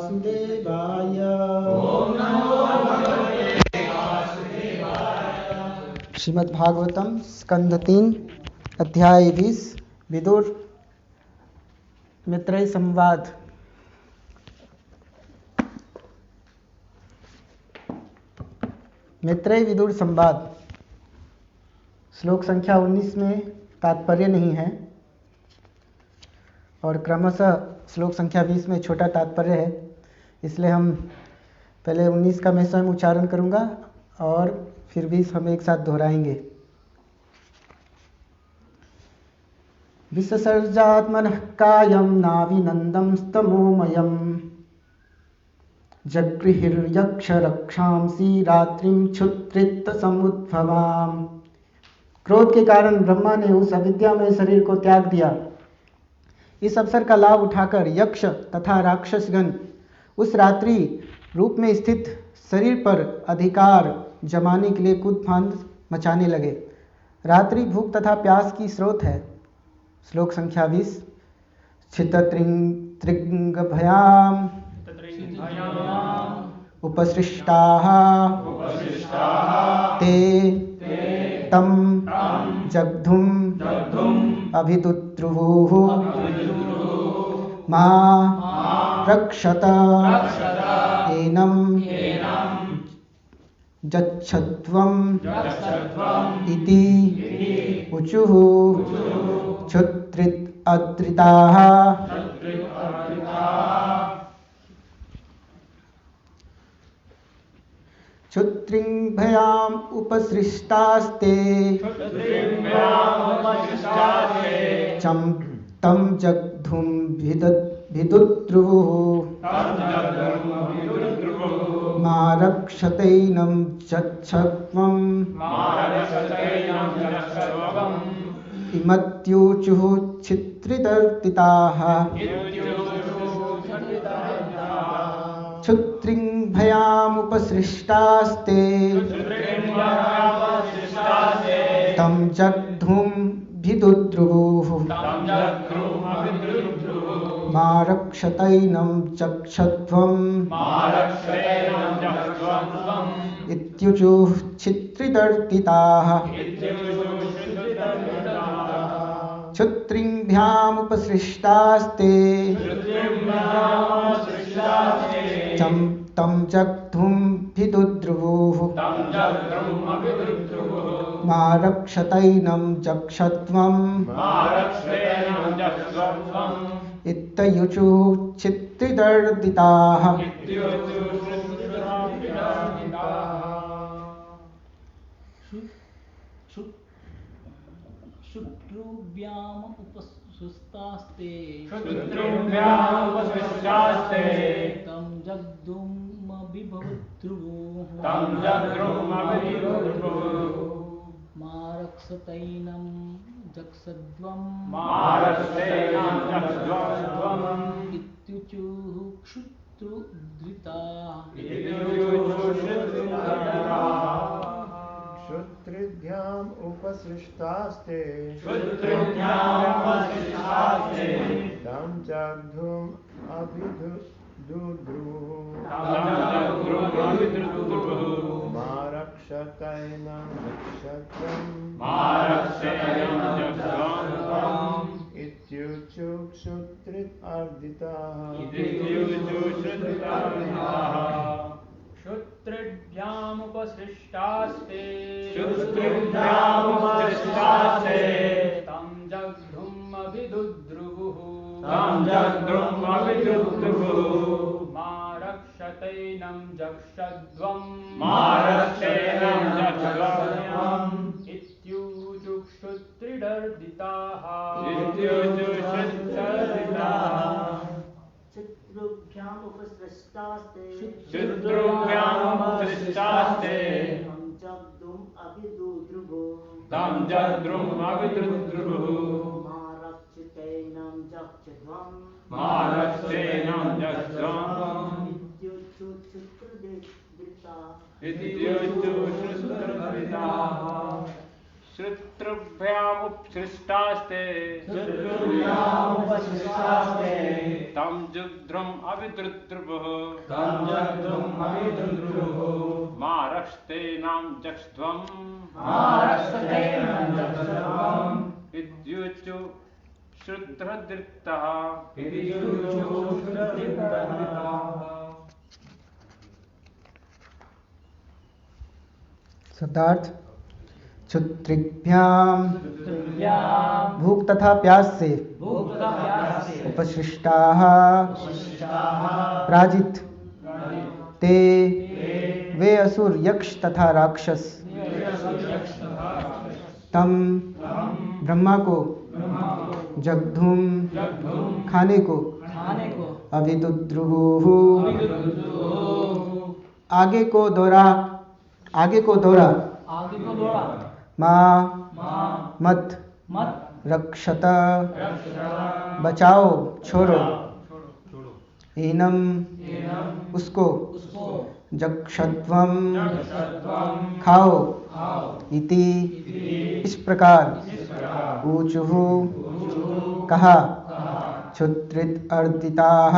वासुदेवाय। ओम नमो भगवते वासुदेवाय। श्रीमद् भागवतम स्कंध 3 अध्याय 20 विदुर मैत्रेय संवाद। मैत्रेय विदुर संवाद श्लोक संख्या 19 में तात्पर्य नहीं है और क्रमशः श्लोक संख्या 20 में छोटा तात्पर्य है, इसलिए हम पहले 19 का मैं स्वयं उच्चारण करूंगा और फिर 20 हम एक साथ दोहराएंगे। विससर्जात्मनः कायं नाविनन्दं स्तमोमयम् जगृहिर्यक्षरक्षांसि रात्रिं क्षुत्रित समुद्भवाम्। क्रोध के कारण ब्रह्मा ने उस अविद्यामय शरीर को त्याग दिया। इस अवसर का लाभ उठाकर यक्ष तथा राक्षसगण उस रात्रि रूप में स्थित शरीर पर अधिकार जमाने के लिए कूदफांद मचाने लगे। रात्रि भूख तथा प्यास की स्रोत है। श्लोक संख्या 20 छितत्रिंगभयाम उपसृष्टाः ते तम जग्धुम अभिदुद्रुवुः मा रक्षत एनं जच्छध्वम् इति ऊचुः क्षुत्रित अद्रिताः। क्षुत्रिंभयाम उपसृष्टास्ते तं जग्धुं भिदुद्रुवुः मा रक्षतैनं जच्छध्वम् इमत्यूचुः छित्रिदर्तिताः। क्षुत्रिंभयामुपसृष्टास्ते तं जग्धुं भिदुद्रुवुः मा रक्षतैनं जक्षध्वम् इत्युचुः छित्रिदर्तिताः। क्षुत्रिंभ्यामुपसृष्टास्ते तं जग्धुं भिदुद्रुवुः मा रक्षतैनं जक्षध्वम् इत्युचुः छित्रिदर्तिताः। शुक्रुभ्याम उपसृष्टास्ते तं जग्धुमभिदुद्रुवुः मा रक्षतैनं जक्षध्वम् इत्युचुः क्षुत्रिभ्याम उपसृष्टास्ते तं जग्धुम् अभिदुद्रुवुः मा रक्षतैनं जक्षध्वम् इत्युचुः क्षुत्रिदर्तिताः। क्षुत्रिभ्यामुपसृष्टास्ते तं जग्धुम् अभिदुद्रुवुः मा रक्षतैनं जक्षध्वम् इत्युचुः क्षुत्रिदर्तिताः। क्षुत्रुभ्यामुपसृष्टास्ते तं जग्धुम् अभिदुद्रुवुः मा रक्षतैनं जक्षध्वम् इत्युचुः क्षुत्रिदर्तिताः। श्रुतृभ्यामुपसृष्टास्ते तं जुग्ध्रुम् अभिद्रुद्रुवुः तं जग्ध्रुम् अभिद्रुद्रुवुः मा रक्षतेनां जक्ष्ध्वम् महारक्षतेनं जक्षध्वम् इत्युच्चु श्रुतधृतः शब्दार्थ क्षुत्रिभ्याम भूख तथा प्यास से उपसृष्टाः पराजित ते वे असुर यक्ष तथा राक्षस तम ब्रह्मा को जगधूम खाने को अभिदुद्रुवुः आगे को दौरा माँ मत रक्षत बचाओ छोड़ो एनम उसको जक्षध्वम खाओ इति इस प्रकार ऊचुः कहा क्षुत्रित अर्दिताः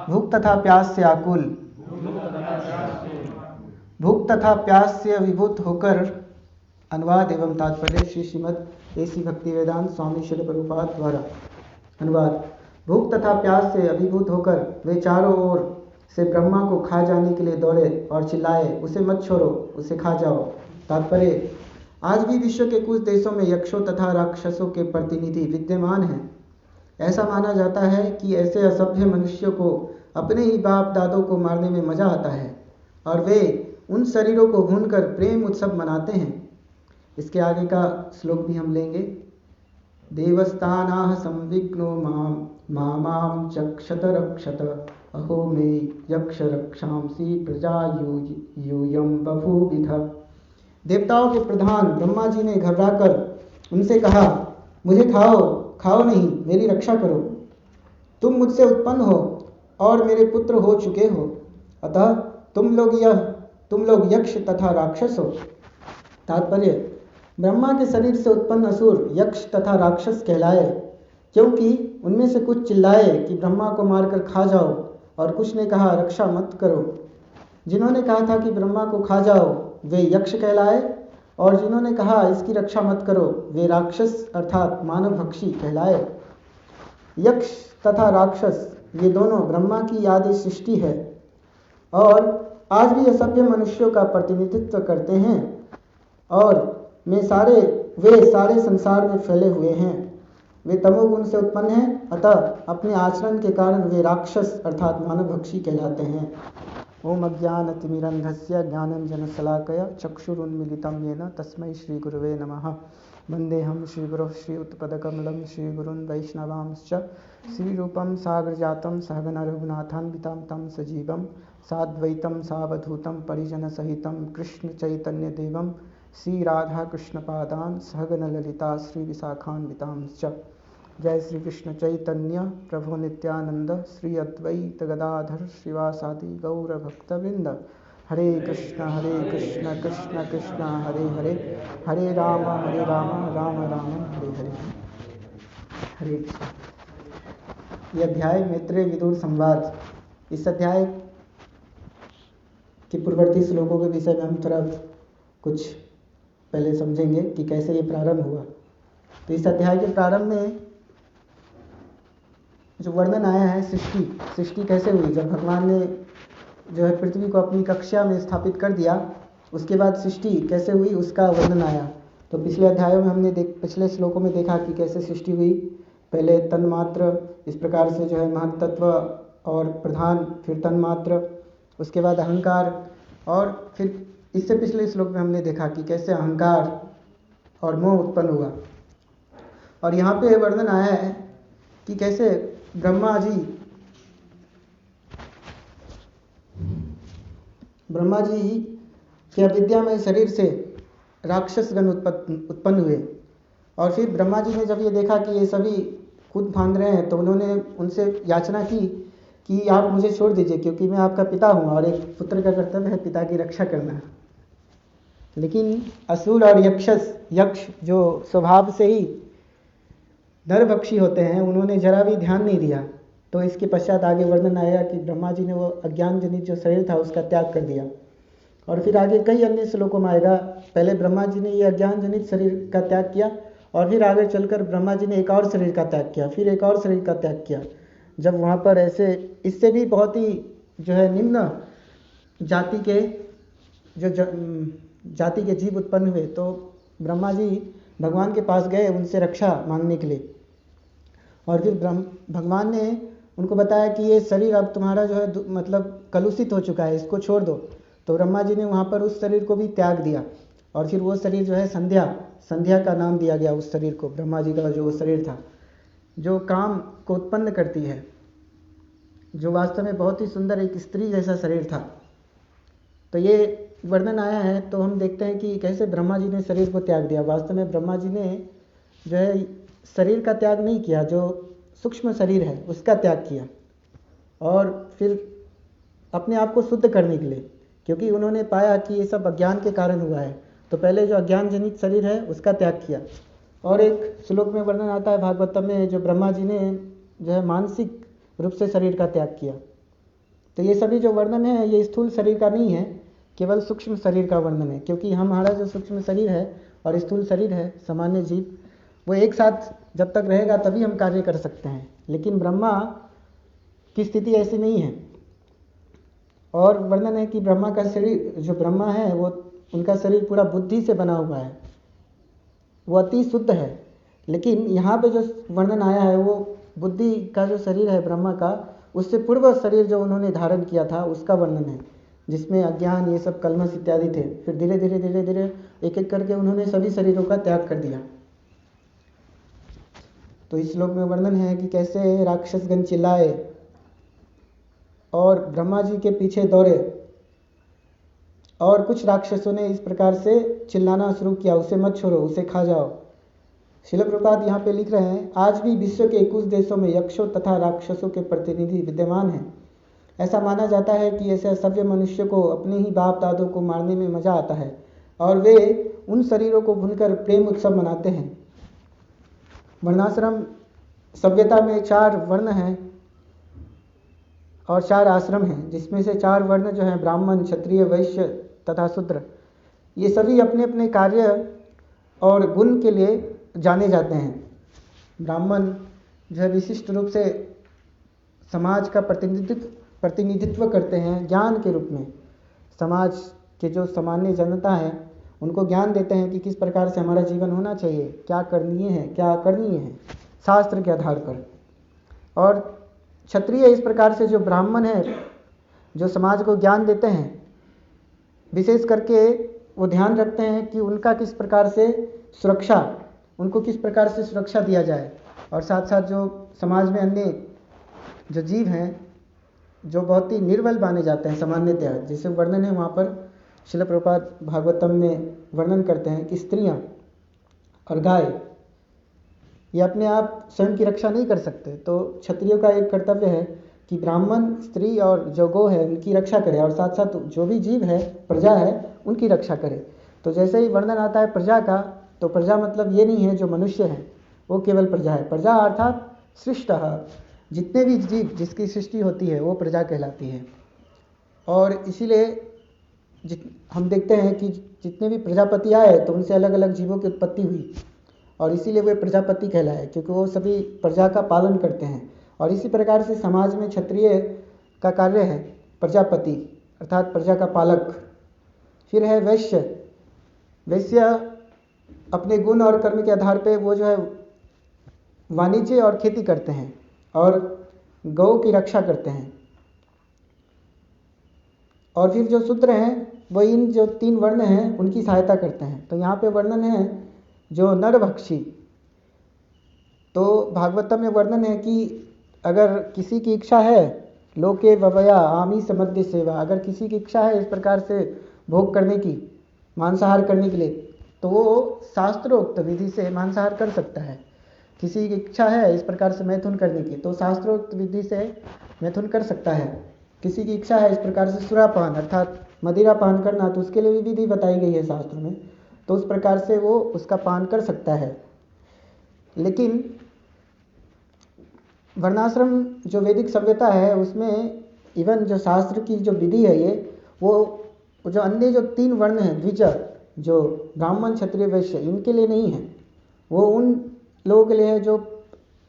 भूख तथा प्यास से आकुल भूख तथा प्यास से अभिभूत होकर। अनुवाद एवं तात्पर्य श्री श्रीमद् एसी भक्तिवेदांत स्वामी श्री प्रभुपाद द्वारा। अनुवाद। भूख तथा प्यास से अभिभूत होकर वे चारों ओर से ब्रह्मा को खा जाने के लिए दौड़े और चिल्लाए, उसे मत छोड़ो, उसे खा जाओ। तात्पर्य। आज भी विश्व के कुछ देशों में यक्षों तथा राक्षसों के प्रतिनिधि विद्यमान हैं। ऐसा माना जाता है कि ऐसे असभ्य मनुष्यों को अपने ही बाप दादों को मारने में मजा आता है और वे उन शरीरों को भूनकर प्रेम उत्सव मनाते हैं। इसके आगे का श्लोक भी हम लेंगे। देवस्थानाः संविघ्नो माम चक्षत रक्षत अहो मे यक्ष रक्षांसि प्रजा यूयं बभूविध। देवताओं के प्रधान ब्रह्मा जी ने घबराकर उनसे कहा, मुझे खाओ नहीं, मेरी रक्षा करो। तुम मुझसे उत्पन्न हो और मेरे पुत्र हो चुके हो, अतः तुम लोग यक्ष तथा राक्षस हो। तात्पर्य। ब्रह्मा के शरीर से उत्पन्न असुर यक्ष तथा राक्षस कहलाए, क्योंकि उनमें से कुछ चिल्लाए कि ब्रह्मा को मारकर खा जाओ और कुछ ने कहा रक्षा मत करो। जिन्होंने कहा था कि ब्रह्मा को खा जाओ वे यक्ष कहलाए और जिन्होंने कहा इसकी रक्षा मत करो वे राक्षस अर्थात मानव भक्षी कहलाए। यक्ष तथा राक्षस ये दोनों ब्रह्मा की आदि सृष्टि है और आज भी असभ्य मनुष्यों का प्रतिनिधित्व करते हैं और वे सारे संसार में फैले हुए हैं। वे तमोगुण से उत्पन्न हैं, अतः अपने आचरण के कारण वे राक्षस अर्थात मानवभक्षी कहलाते हैं। ओम अज्ञानतिमिरन्धस्य ज्ञानञ्जनशलाकया चक्षुरुन्मीलितं येन तस्मै श्रीगुरवे नमः। वन्देऽहं श्रीगुरोः श्रीयुतपदकमलं श्रीगुरून् वैष्णवांश्च श्रीरूपं सागरजातं सहगण रघुनाथान्वितं तं सजीवं साद्वैतं सावधूतं परिजनसहितं कृष्णचैतन्यदेवं श्रीराधाकृष्णपादान् सहगण ललिता श्रीविशाखान्वितांश्च। जय श्री कृष्ण चैतन्य प्रभु नित्यानंद श्री अद्वैत गदाधर श्रीवासादि गौर भक्तवृंद। हरे कृष्ण कृष्ण कृष्ण हरे हरे, हरे राम राम राम हरे हरे। हरे कृष्ण। यह अध्याय मैत्रेय विदुर संवाद। इस अध्याय के पूर्ववर्ती श्लोकों के विषय में हम थोड़ा कुछ पहले समझेंगे कि कैसे ये प्रारंभ हुआ। तो इस अध्याय के प्रारंभ में जो वर्णन आया है सृष्टि कैसे हुई। जब भगवान ने जो है पृथ्वी को अपनी कक्षा में स्थापित कर दिया, उसके बाद सृष्टि कैसे हुई उसका वर्णन आया। तो पिछले अध्यायों में हमने पिछले श्लोकों में देखा कि कैसे सृष्टि हुई। पहले तन्मात्र, इस प्रकार से जो है महत्तत्व और प्रधान, फिर तन्मात्र, उसके बाद अहंकार, और फिर इससे पिछले श्लोक में हमने देखा कि कैसे अहंकार और मोह उत्पन्न हुआ। और यहाँ पे वर्णन आया है कि कैसे ब्रह्मा जी के अविद्यामय शरीर से राक्षसगण उत्पन्न हुए। और फिर ब्रह्मा जी ने जब ये देखा कि ये सभी कूद फांद रहे हैं तो उन्होंने उनसे याचना की कि आप मुझे छोड़ दीजिए, क्योंकि मैं आपका पिता हूँ और एक पुत्र का कर्तव्य है पिता की रक्षा करना। लेकिन असुर और यक्ष जो स्वभाव से ही नरभक्षी होते हैं, उन्होंने जरा भी ध्यान नहीं दिया। तो इसके पश्चात आगे वर्णन आएगा कि ब्रह्मा जी ने वो अज्ञान जनित जो शरीर था उसका त्याग कर दिया। और फिर आगे कई अन्य श्लोकों में आएगा, पहले ब्रह्मा जी ने ये अज्ञान जनित शरीर का त्याग किया और फिर आगे चलकर ब्रह्मा जी ने एक और शरीर का त्याग किया, फिर एक और शरीर का त्याग किया। जब वहाँ पर ऐसे इससे भी बहुत ही जो है निम्न जाति के जाति के जीव उत्पन्न हुए, तो ब्रह्मा जी भगवान के पास गए उनसे रक्षा मांगने के लिए। और फिर भगवान ने उनको बताया कि ये शरीर अब तुम्हारा जो है मतलब कलुषित हो चुका है, इसको छोड़ दो। तो ब्रह्मा जी ने वहाँ पर उस शरीर को भी त्याग दिया और फिर वो शरीर जो है संध्या का नाम दिया गया उस शरीर को। ब्रह्मा जी का जो वो शरीर था जो काम को उत्पन्न करती है, जो वास्तव में बहुत ही सुंदर एक स्त्री जैसा शरीर था। तो ये वर्णन आया है, तो हम देखते हैं कि कैसे ब्रह्मा जी ने शरीर को त्याग दिया। वास्तव में ब्रह्मा जी ने जो है शरीर का त्याग नहीं किया, जो सूक्ष्म शरीर है उसका त्याग किया और फिर अपने आप को शुद्ध करने के लिए, क्योंकि उन्होंने पाया कि ये सब अज्ञान के कारण हुआ है। तो पहले जो अज्ञान जनित शरीर है उसका त्याग किया। और एक श्लोक में वर्णन आता है भागवतम में, जो ब्रह्मा जी ने जो है मानसिक रूप से शरीर का त्याग किया। तो ये सभी जो वर्णन है ये स्थूल शरीर का नहीं है, केवल सूक्ष्म शरीर का वर्णन है। क्योंकि हमारा जो सूक्ष्म शरीर है और स्थूल शरीर है सामान्य जीव, वो एक साथ जब तक रहेगा तभी हम कार्य कर सकते हैं, लेकिन ब्रह्मा की स्थिति ऐसी नहीं है। और वर्णन है कि ब्रह्मा का शरीर, जो ब्रह्मा है वो उनका शरीर पूरा बुद्धि से बना हुआ है, वो अति शुद्ध है। लेकिन यहाँ पे जो वर्णन आया है वो बुद्धि का जो शरीर है ब्रह्मा का, उससे पूर्व शरीर जो उन्होंने धारण किया था उसका वर्णन है, जिसमें अज्ञान ये सब कलमश इत्यादि थे। फिर धीरे धीरे एक एक करके उन्होंने सभी शरीरों का त्याग कर दिया। तो इस श्लोक में वर्णन है कि कैसे राक्षसगण चिल्लाए और ब्रह्मा जी के पीछे दौड़े और कुछ राक्षसों ने इस प्रकार से चिल्लाना शुरू किया, उसे मत छोड़ो, उसे खा जाओ। श्रील प्रभुपाद यहाँ पे लिख रहे हैं, आज भी विश्व के कुछ देशों में यक्षों तथा राक्षसों के प्रतिनिधि विद्यमान हैं। ऐसा माना जाता है कि ऐसे सभ्य मनुष्य को अपने ही बाप दादों को मारने में मजा आता है और वे उन शरीरों को भूनकर प्रेम उत्सव मनाते हैं। वर्णाश्रम सभ्यता में 4 वर्ण हैं और 4 आश्रम हैं, जिसमें से 4 वर्ण जो हैं ब्राह्मण, क्षत्रिय, वैश्य तथा शूद्र, ये सभी अपने अपने कार्य और गुण के लिए जाने जाते हैं। ब्राह्मण जो है विशिष्ट रूप से समाज का प्रतिनिधित्व करते हैं ज्ञान के रूप में। समाज के जो सामान्य जनता है उनको ज्ञान देते हैं कि किस प्रकार से हमारा जीवन होना चाहिए, क्या करनीय है, क्या करनीय है शास्त्र के आधार पर। और क्षत्रिय इस प्रकार से जो ब्राह्मण है जो समाज को ज्ञान देते हैं, विशेष करके वो ध्यान रखते हैं कि उनका किस प्रकार से सुरक्षा, उनको किस प्रकार से सुरक्षा दिया जाए। और साथ साथ जो समाज में अन्य जो जीव हैं जो बहुत ही निर्बल माने जाते हैं सामान्यतया, जैसे वर्णन है वहाँ पर श्रील प्रभुपाद भागवतम में वर्णन करते हैं कि स्त्रियाँ और गाय ये अपने आप स्वयं की रक्षा नहीं कर सकते। तो क्षत्रियों का एक कर्तव्य है कि ब्राह्मण, स्त्री और जो गौ है उनकी रक्षा करे और साथ साथ जो भी जीव है, प्रजा है, उनकी रक्षा करे। तो जैसे ही वर्णन आता है प्रजा का, तो प्रजा मतलब ये नहीं है जो मनुष्य है वो केवल प्रजा है। प्रजा अर्थात सृष्टः, जितने भी जीव जिसकी सृष्टि होती है वो प्रजा कहलाती है। और इसीलिए हम देखते हैं कि जितने भी प्रजापति आए तो उनसे अलग अलग जीवों की उत्पत्ति हुई और इसीलिए वे प्रजापति कहलाए, क्योंकि वो सभी प्रजा का पालन करते हैं। और इसी प्रकार से समाज में क्षत्रिय का कार्य है प्रजापति अर्थात प्रजा का पालक। फिर है वैश्य। वैश्य अपने गुण और कर्म के आधार पे वो जो है वाणिज्य और खेती करते हैं और गौ की रक्षा करते हैं। और फिर जो शूद्र हैं वो इन जो 3 वर्ण हैं उनकी सहायता करते हैं। तो यहाँ पे वर्णन है जो नरभक्षी, तो भागवतम में वर्णन है कि अगर किसी की इच्छा है लोके ववया आमिष मध्य सेवा, अगर किसी की इच्छा है इस प्रकार से भोग करने की, मांसाहार करने के लिए, तो वो शास्त्रोक्त विधि से मांसाहार कर सकता है। किसी की इच्छा है इस प्रकार से मैथुन करने की, तो शास्त्रोक्त विधि से मैथुन कर सकता है। किसी की इच्छा है इस प्रकार से सुरापान अर्थात मदिरा पान करना, तो उसके लिए भी विधि बताई गई है शास्त्र में, तो उस प्रकार से वो उसका पान कर सकता है। लेकिन वर्णाश्रम जो वैदिक सभ्यता है उसमें इवन जो शास्त्र की जो विधि है ये वो जो अन्य जो 3 वर्ण हैं द्विज, जो ब्राह्मण क्षत्रिय वैश्य, इनके लिए नहीं है। वो उन लोगों के लिए है जो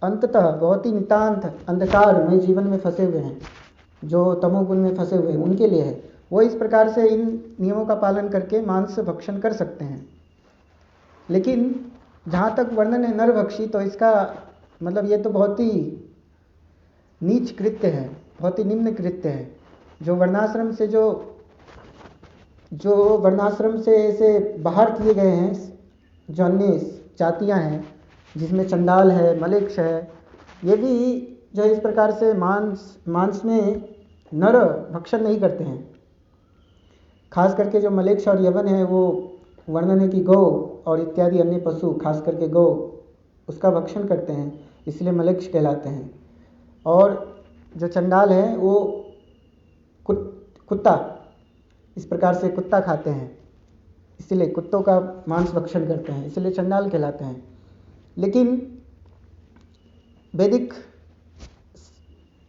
अंततः बहुत ही नितांत अंधकार में जीवन में फंसे हुए हैं, जो तमोगुण में फंसे हुए हैं, उनके लिए है। वो इस प्रकार से इन नियमों का पालन करके मांस भक्षण कर सकते हैं। लेकिन जहाँ तक वर्णन है नरभक्षी, तो इसका मतलब ये तो बहुत ही नीच कृत्य है, बहुत ही निम्न कृत्य है। जो वर्णाश्रम से ऐसे बाहर किए गए हैं, जो अन्य जातियाँ हैं जिसमें चंडाल है, मलेच्छ है, ये भी जो इस प्रकार से मांस में नर भक्षण नहीं करते हैं। खास करके जो मलेच्छ और यवन है वो वर्णन है कि गौ और इत्यादि अन्य पशु, खास करके गौ, उसका भक्षण करते हैं, इसलिए मलेच्छ कहलाते हैं। और जो चंडाल है वो कुत्ता, इस प्रकार से कुत्ता खाते हैं, इसलिए कुत्तों का मांस भक्षण करते हैं, इसलिए चंडाल कहलाते हैं। लेकिन वैदिक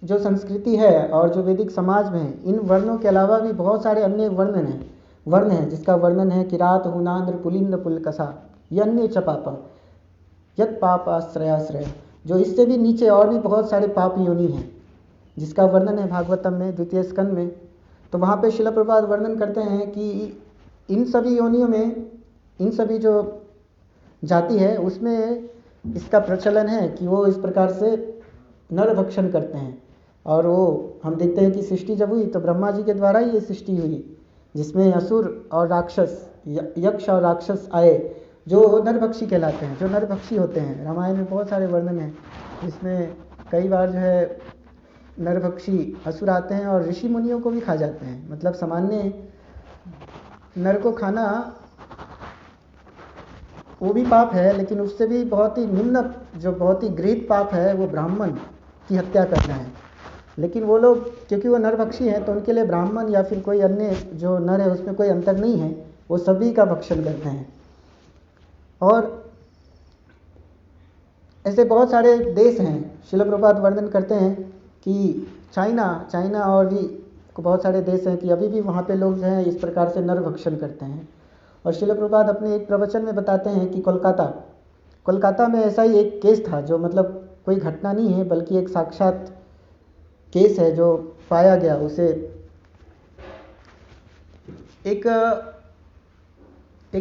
जो संस्कृति है और जो वैदिक समाज में है, इन वर्णों के अलावा भी बहुत सारे अन्य वर्ण हैं जिसका वर्णन है किरात, हुनांद्र, पुलिंद, पुलकसा, ये अन्य च पापा यत पाप आश्रयाश्रय, जो इससे भी नीचे और भी बहुत सारे पाप योनि हैं जिसका वर्णन है भागवतम में 2 स्कंद में। तो वहाँ पे शिला प्रभुपाद वर्णन करते हैं कि इन सभी योनियों में, इन सभी जो जाति है उसमें इसका प्रचलन है कि वो इस प्रकार से नर भक्षण करते हैं। और वो हम देखते हैं कि सृष्टि जब हुई तो ब्रह्मा जी के द्वारा ही ये सृष्टि हुई, जिसमें असुर और राक्षस, यक्ष और राक्षस आए जो नरभक्षी कहलाते हैं, जो नरभक्षी होते हैं। रामायण में बहुत सारे वर्णन हैं जिसमें कई बार जो है नरभक्षी असुर आते हैं और ऋषि मुनियों को भी खा जाते हैं। मतलब सामान्य नर को खाना वो भी पाप है, लेकिन उससे भी बहुत ही निम्न, जो बहुत ही गृहीत पाप है, वो ब्राह्मण की हत्या करना है। लेकिन वो लोग क्योंकि वो नरभक्षी हैं तो उनके लिए ब्राह्मण या फिर कोई अन्य जो नर है उसमें कोई अंतर नहीं है, वो सभी का भक्षण करते हैं। और ऐसे बहुत सारे देश हैं, शिला प्रभुपाद वर्णन करते हैं कि चाइना और भी बहुत सारे देश हैं कि अभी भी वहाँ पे लोग जो हैं इस प्रकार से नर भक्षण करते हैं। और शिला प्रभुपाद अपने एक प्रवचन में बताते हैं कि कोलकाता में ऐसा ही एक केस था, जो मतलब कोई घटना नहीं है बल्कि एक साक्षात केस है जो पाया गया। उसे एक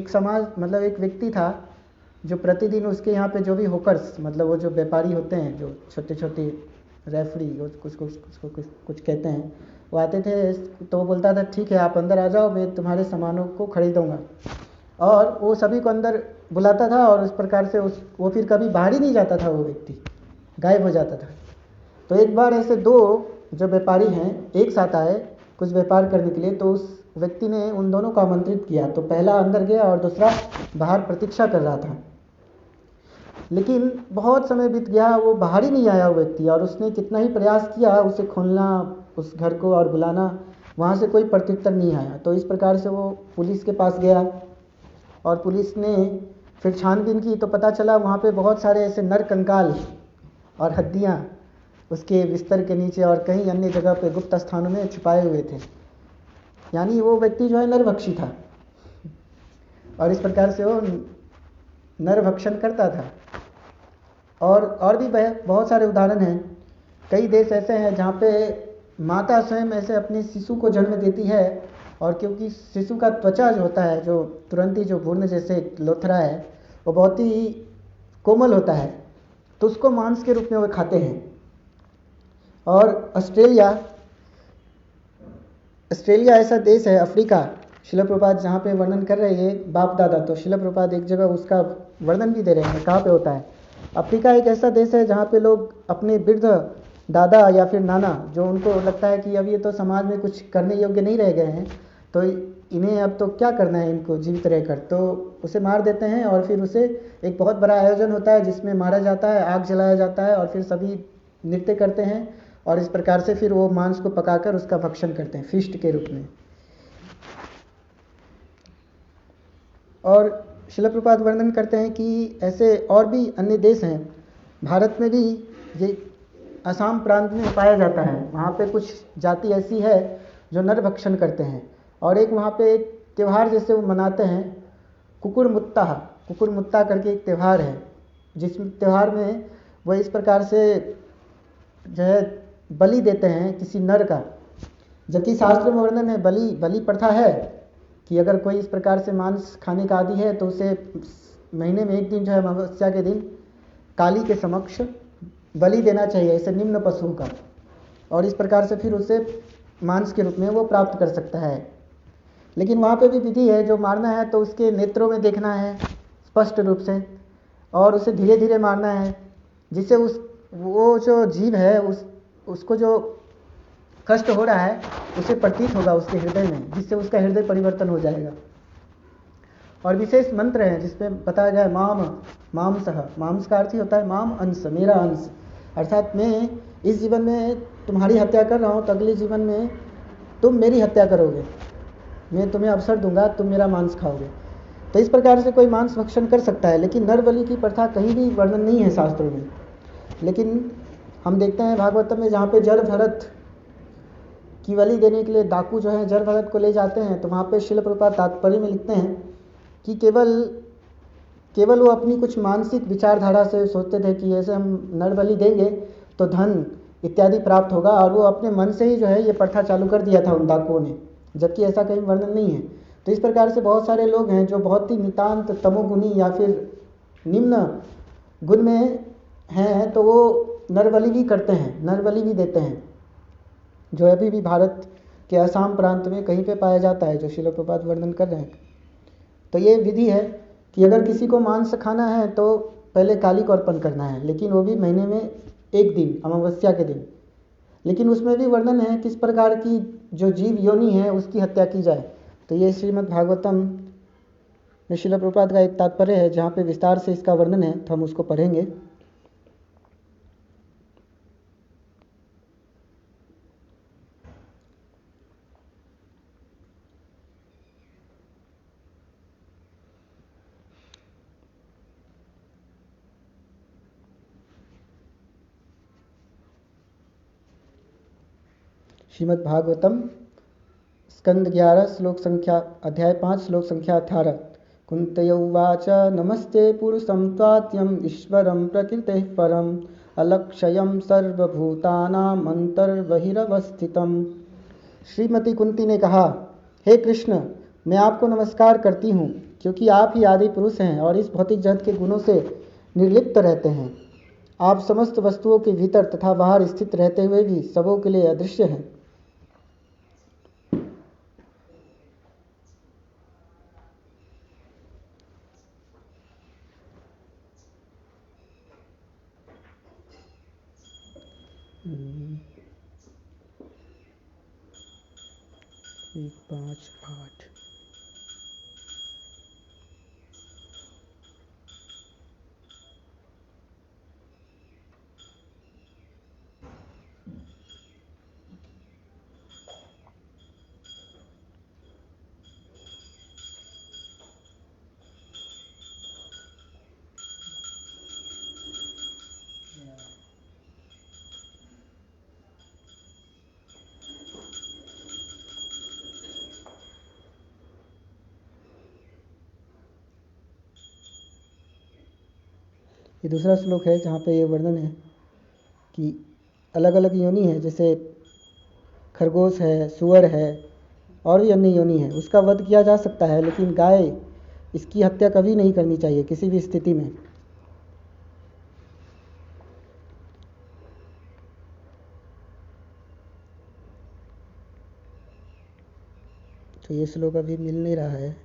समाज, मतलब एक व्यक्ति था जो प्रतिदिन उसके यहाँ पे जो भी होकर्स, मतलब वो जो व्यापारी होते हैं, जो छोटे छोटे रेफरी, कुछ कहते हैं, वो आते थे तो वो बोलता था ठीक है आप अंदर आ जाओ, मैं तुम्हारे सामानों को खरीदूंगा। और वो सभी को अंदर बुलाता था और उस प्रकार से वो फिर कभी बाहर ही नहीं जाता था, वो व्यक्ति गायब हो जाता था। तो एक बार ऐसे 2 जो व्यापारी हैं एक साथ आए कुछ व्यापार करने के लिए, तो उस व्यक्ति ने उन दोनों को आमंत्रित किया। तो पहला अंदर गया और दूसरा बाहर प्रतीक्षा कर रहा था। लेकिन बहुत समय बीत गया, वो बाहर ही नहीं आया वो व्यक्ति, और उसने कितना ही प्रयास किया उसे खोलना उस घर को और बुलाना, वहाँ से कोई प्रत्युत्तर नहीं आया। तो इस प्रकार से वो पुलिस के पास गया और पुलिस ने फिर छानबीन की तो पता चला वहाँ पे बहुत सारे ऐसे नर कंकाल और हड्डियाँ उसके बिस्तर के नीचे और कहीं अन्य जगह पे गुप्त स्थानों में छुपाए हुए थे। यानी वो व्यक्ति जो है नरभक्षी था और इस प्रकार से वो नरभक्षण करता था। और भी बहुत सारे उदाहरण हैं। कई देश ऐसे हैं जहाँ पे माता स्वयं ऐसे अपने शिशु को जन्म देती है, और क्योंकि शिशु का त्वचा जो होता है, जो तुरंत ही जो भ्रूण जैसे लोथरा है, वो बहुत ही कोमल होता है, तो उसको मांस के रूप में वो खाते हैं। और ऑस्ट्रेलिया ऐसा देश है, अफ्रीका, शिला प्रभुपाद जहाँ पे वर्णन कर रहे हैं बाप दादा, तो शिला प्रभुपाद एक जगह उसका वर्णन भी दे रहे हैं कहाँ पे होता है। अफ्रीका एक ऐसा देश है जहाँ पे लोग अपने वृद्ध दादा या फिर नाना, जो उनको लगता है कि अब ये तो समाज में कुछ करने योग्य नहीं रह गए हैं, तो इन्हें अब तो क्या करना है इनको जीवित रहकर, तो उसे मार देते हैं। और फिर उसे एक बहुत बड़ा आयोजन होता है जिसमें मारा जाता है, आग जलाया जाता है और फिर सभी नृत्य करते हैं, और इस प्रकार से फिर वो मांस को पकाकर उसका भक्षण करते हैं फीस्ट के रूप में। और शिला प्रभुपाद वर्णन करते हैं कि ऐसे और भी अन्य देश हैं। भारत में भी ये असम प्रांत में पाया जाता है। वहाँ पे कुछ जाति ऐसी है जो नर भक्षण करते हैं, और एक वहाँ पे एक त्यौहार जैसे वो मनाते हैं, कुकुरमुत्ता करके एक त्यौहार है, जिस त्यौहार में वो इस प्रकार से जो है बलि देते हैं किसी नर का। जबकि शास्त्र में वर्णन है, बलि प्रथा है कि अगर कोई इस प्रकार से मांस खाने का आदी है तो उसे महीने में एक दिन जो है अमावस्या के दिन काली के समक्ष बलि देना चाहिए, ऐसे निम्न पशुओं का, और इस प्रकार से फिर उसे मांस के रूप में वो प्राप्त कर सकता है। लेकिन वहाँ पे भी विधि है, जो मारना है तो उसके नेत्रों में देखना है स्पष्ट रूप से, और उसे धीरे धीरे मारना है, जिससे वो जो जीव है उसको जो कष्ट हो रहा है उसे प्रतीत होगा उसके हृदय में, जिससे उसका हृदय परिवर्तन हो जाएगा। और विशेष मंत्र है जिसमें बताया गया है मांसः, मांस का अर्थ ही होता है माम अंश, मेरा अंश, अर्थात मैं इस जीवन में तुम्हारी हत्या कर रहा हूँ तो अगले जीवन में तुम मेरी हत्या करोगे, मैं तुम्हें अवसर दूंगा, तुम मेरा मांस खाओगे। तो इस प्रकार से कोई मांस भक्षण कर सकता है, लेकिन नर बलि की प्रथा कहीं भी वर्णन नहीं है शास्त्रों में। लेकिन हम देखते हैं भागवतम में जहाँ पे जर भरत की बलि देने के लिए डाकू जो है जर भरत को ले जाते हैं, तो वहाँ पे शिल प्रभुपाद तात्पर्य में लिखते हैं कि केवल वो अपनी कुछ मानसिक विचारधारा से सोचते थे कि ऐसे हम नर बलि देंगे तो धन इत्यादि प्राप्त होगा, और वो अपने मन से ही जो है ये प्रथा चालू कर दिया था उन डाकुओं ने, जबकि ऐसा कहीं वर्णन नहीं है। तो इस प्रकार से बहुत सारे लोग हैं जो बहुत ही नितांत तमोगुणी या फिर निम्न गुण में हैं, तो वो नरबलि भी करते हैं, नरबलि भी देते हैं, जो अभी भी भारत के असम प्रांत में कहीं पे पाया जाता है, जो श्रील प्रभुपाद वर्णन कर रहे हैं। तो ये विधि है कि अगर किसी को मांस खाना है तो पहले काली को अर्पण करना है, लेकिन वो भी महीने में एक दिन, अमावस्या के दिन। लेकिन उसमें भी वर्णन है किस प्रकार की जो जीव योनि है उसकी हत्या की जाए। तो ये श्रीमद् भागवतम में श्रील प्रभुपाद का एक तात्पर्य है जहाँ पे विस्तार से इसका वर्णन है, तो हम उसको पढ़ेंगे। श्रीमद् भागवतम स्कंद 11 श्लोक संख्या अध्याय 5 श्लोक संख्या 18। कुंतय उवाच नमस्ते पुरुषं त्वात्यम ईश्वरं प्रकृतेः परम अलक्षयं सर्वभूतानां अंतर्बहिरवस्थितम्। श्रीमती कुंती ने कहा, हे कृष्ण, मैं आपको नमस्कार करती हूँ क्योंकि आप ही आदि पुरुष हैं और इस भौतिक जगत के गुणों से निर्लिप्त रहते हैं। आप समस्त वस्तुओं के भीतर तथा बाहर स्थित रहते हुए भी सबों के लिए अदृश्य हैं। एक 5 8 ये दूसरा श्लोक है जहाँ पे ये वर्णन है कि अलग अलग योनि है, जैसे खरगोश है, सुअर है और भी अन्य योनि है, उसका वध किया जा सकता है, लेकिन गाय इसकी हत्या कभी नहीं करनी चाहिए किसी भी स्थिति में। तो ये श्लोक अभी मिल नहीं रहा है।